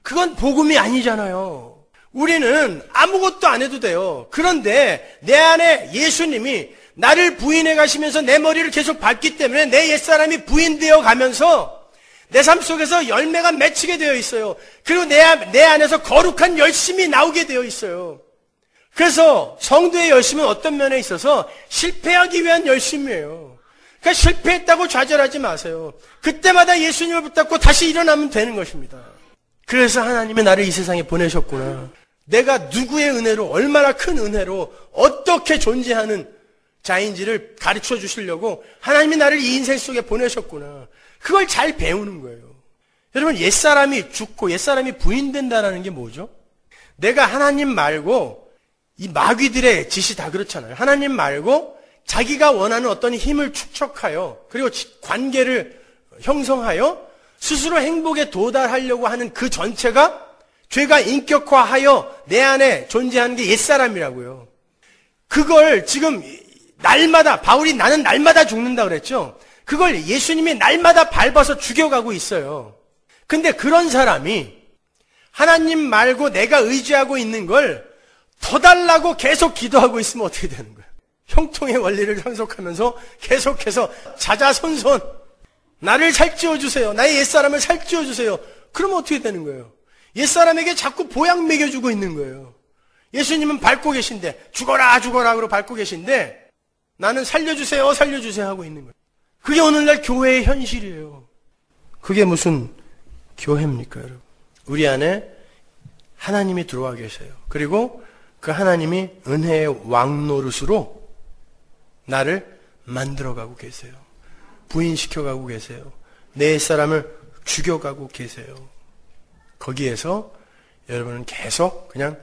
그건 복음이 아니잖아요. 우리는 아무것도 안 해도 돼요. 그런데 내 안에 예수님이 나를 부인해 가시면서 내 머리를 계속 밟기 때문에 내 옛사람이 부인되어 가면서 내 삶 속에서 열매가 맺히게 되어 있어요. 그리고 내 안에서 거룩한 열심이 나오게 되어 있어요. 그래서 성도의 열심은 어떤 면에 있어서 실패하기 위한 열심이에요. 그러니까 실패했다고 좌절하지 마세요. 그때마다 예수님을 붙잡고 다시 일어나면 되는 것입니다. 그래서 하나님이 나를 이 세상에 보내셨구나. 내가 누구의 은혜로, 얼마나 큰 은혜로 어떻게 존재하는 자인지를 가르쳐 주시려고 하나님이 나를 이 인생 속에 보내셨구나. 그걸 잘 배우는 거예요. 여러분, 옛사람이 죽고 옛사람이 부인된다는 게 뭐죠? 내가 하나님 말고, 이 마귀들의 짓이 다 그렇잖아요. 하나님 말고 자기가 원하는 어떤 힘을 축적하여 그리고 관계를 형성하여 스스로 행복에 도달하려고 하는 그 전체가 죄가 인격화하여 내 안에 존재하는 게 옛사람이라고요. 그걸 지금 날마다, 바울이 나는 날마다 죽는다 그랬죠. 그걸 예수님이 날마다 밟아서 죽여가고 있어요. 근데 그런 사람이 하나님 말고 내가 의지하고 있는 걸 더 달라고 계속 기도하고 있으면 어떻게 되는 거예요? 형통의 원리를 상속하면서 계속해서 자자손손 나를 살찌워 주세요. 나의 옛사람을 살찌워 주세요. 그러면 어떻게 되는 거예요? 옛사람에게 자꾸 보약 먹여주고 있는 거예요. 예수님은 밟고 계신데 죽어라 죽어라 그러고 밟고 계신데 나는 살려주세요 살려주세요 하고 있는 거예요. 그게 오늘날 교회의 현실이에요. 그게 무슨 교회입니까, 여러분? 우리 안에 하나님이 들어와 계세요. 그리고 그 하나님이 은혜의 왕노릇으로 나를 만들어가고 계세요. 부인시켜가고 계세요. 내 사람을 죽여가고 계세요. 거기에서 여러분은 계속 그냥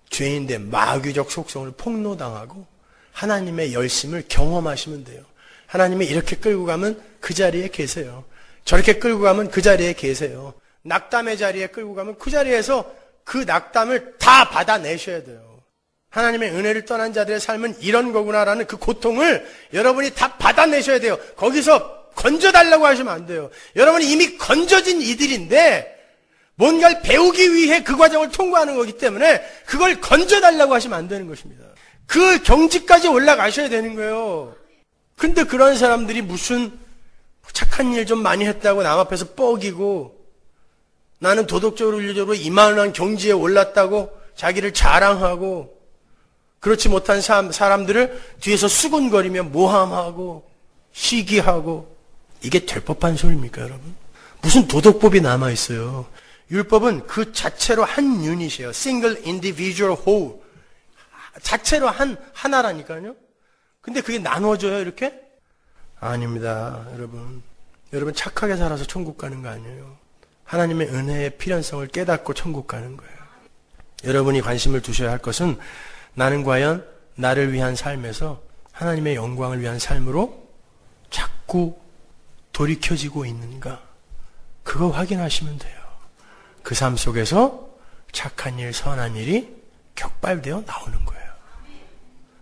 죄인의 마귀적 속성을 폭로당하고 하나님의 열심을 경험하시면 돼요. 하나님이 이렇게 끌고 가면 그 자리에 계세요. 저렇게 끌고 가면 그 자리에 계세요. 낙담의 자리에 끌고 가면 그 자리에서 그 낙담을 다 받아내셔야 돼요. 하나님의 은혜를 떠난 자들의 삶은 이런 거구나라는 그 고통을 여러분이 다 받아내셔야 돼요. 거기서 건져달라고 하시면 안 돼요. 여러분이 이미 건져진 이들인데 뭔가를 배우기 위해 그 과정을 통과하는 거기 때문에 그걸 건져달라고 하시면 안 되는 것입니다. 그 경지까지 올라가셔야 되는 거예요. 근데 그런 사람들이 무슨 착한 일 좀 많이 했다고 남 앞에서 뻐기고 나는 도덕적으로 윤리적으로 이만한 경지에 올랐다고 자기를 자랑하고 그렇지 못한 사람들을 뒤에서 수군거리며 모함하고 시기하고 이게 될 법한 소리입니까, 여러분? 무슨 도덕법이 남아있어요. 율법은 그 자체로 한 유닛이에요. Single individual whole. 자체로 하나라니까요. 근데 그게 나눠져요, 이렇게? 아닙니다, 여러분. 여러분 착하게 살아서 천국 가는 거 아니에요. 하나님의 은혜의 필연성을 깨닫고 천국 가는 거예요. 여러분이 관심을 두셔야 할 것은 나는 과연 나를 위한 삶에서 하나님의 영광을 위한 삶으로 자꾸 돌이켜지고 있는가? 그거 확인하시면 돼요. 그 삶 속에서 착한 일, 선한 일이 격발되어 나오는 거예요.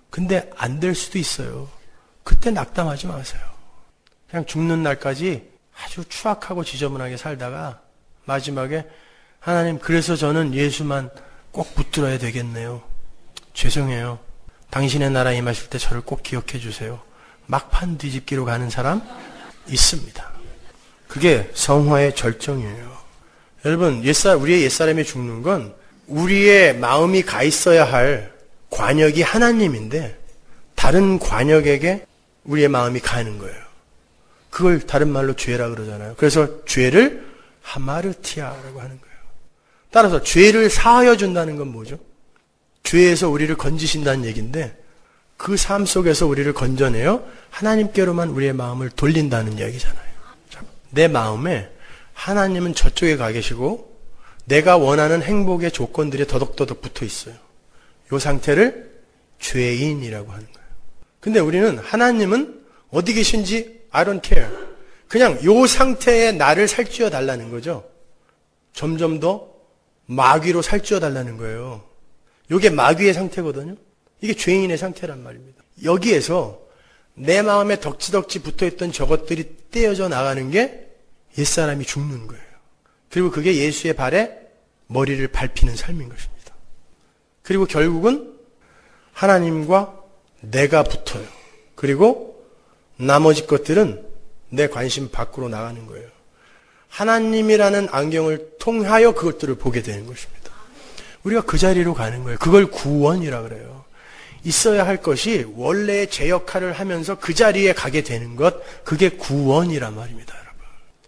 근데 안 될 수도 있어요. 그때 낙담하지 마세요. 그냥 죽는 날까지 아주 추악하고 지저분하게 살다가 마지막에 하나님, 그래서 저는 예수만 꼭 붙들어야 되겠네요. 죄송해요. 당신의 나라 임하실 때 저를 꼭 기억해 주세요. 막판 뒤집기로 가는 사람 있습니다. 그게 성화의 절정이에요. 여러분, 우리의 옛사람이 죽는 건 우리의 마음이 가 있어야 할 관역이 하나님인데 다른 관역에게 우리의 마음이 가는 거예요. 그걸 다른 말로 죄라 그러잖아요. 그래서 죄를 하마르티아라고 하는 거예요. 따라서 죄를 사하여 준다는 건 뭐죠? 죄에서 우리를 건지신다는 얘기인데 그 삶 속에서 우리를 건져내어 하나님께로만 우리의 마음을 돌린다는 얘기잖아요. 내 마음에 하나님은 저쪽에 가 계시고 내가 원하는 행복의 조건들이 더덕더덕 붙어 있어요. 이 상태를 죄인이라고 하는 거예요. 근데 우리는 하나님은 어디 계신지 I don't care. 그냥 이 상태에 나를 살찌워 달라는 거죠. 점점 더 마귀로 살찌워 달라는 거예요. 이게 마귀의 상태거든요. 이게 죄인의 상태란 말입니다. 여기에서 내 마음에 덕지덕지 붙어있던 저것들이 떼어져 나가는 게 옛사람이 죽는 거예요. 그리고 그게 예수의 발에 머리를 밟히는 삶인 것입니다. 그리고 결국은 하나님과 내가 붙어요. 그리고 나머지 것들은 내 관심 밖으로 나가는 거예요. 하나님이라는 안경을 통하여 그것들을 보게 되는 것입니다. 우리가 그 자리로 가는 거예요. 그걸 구원이라 그래요. 있어야 할 것이 원래의 제 역할을 하면서 그 자리에 가게 되는 것, 그게 구원이란 말입니다, 여러분.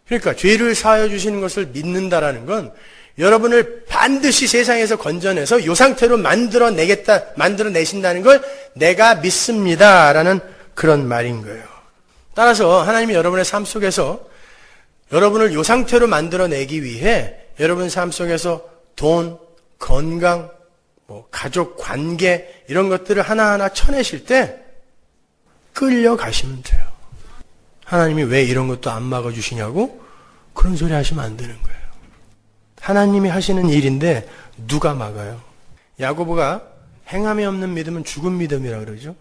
그러니까 죄를 사하여 주시는 것을 믿는다라는 건 여러분을 반드시 세상에서 건져내서 이 상태로 만들어내신다는 걸 내가 믿습니다라는 그런 말인 거예요. 따라서 하나님이 여러분의 삶 속에서 여러분을 이 상태로 만들어내기 위해 여러분 삶 속에서 돈, 건강, 가족 관계 이런 것들을 하나하나 쳐내실 때 끌려가시면 돼요. 하나님이 왜 이런 것도 안 막아주시냐고 그런 소리 하시면 안 되는 거예요. 하나님이 하시는 일인데 누가 막아요? 야고보가 행함이 없는 믿음은 죽은 믿음이라고 그러죠.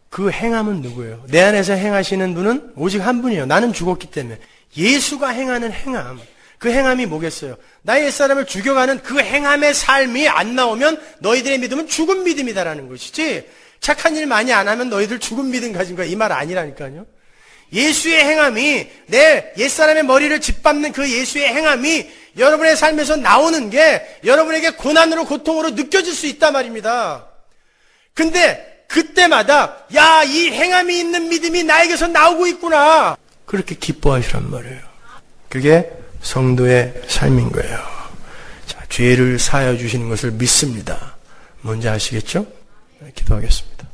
그 행함은 누구예요? 내 안에서 행하시는 분은 오직 한 분이에요. 나는 죽었기 때문에. 예수가 행하는 행함, 그 행함이 뭐겠어요? 나의 옛사람을 죽여가는 그 행함의 삶이 안 나오면 너희들의 믿음은 죽은 믿음이다라는 것이지, 착한 일 많이 안 하면 너희들 죽은 믿음 가진 거야, 이 말 아니라니까요. 예수의 행함이, 내 옛사람의 머리를 짓밟는 그 예수의 행함이 여러분의 삶에서 나오는 게 여러분에게 고난으로 고통으로 느껴질 수 있단 말입니다. 근데 그때마다 야, 이 행함이 있는 믿음이 나에게서 나오고 있구나, 그렇게 기뻐하시란 말이에요. 그게 성도의 삶인 거예요. 자, 죄를 사하여 주시는 것을 믿습니다. 뭔지 아시겠죠? 기도하겠습니다.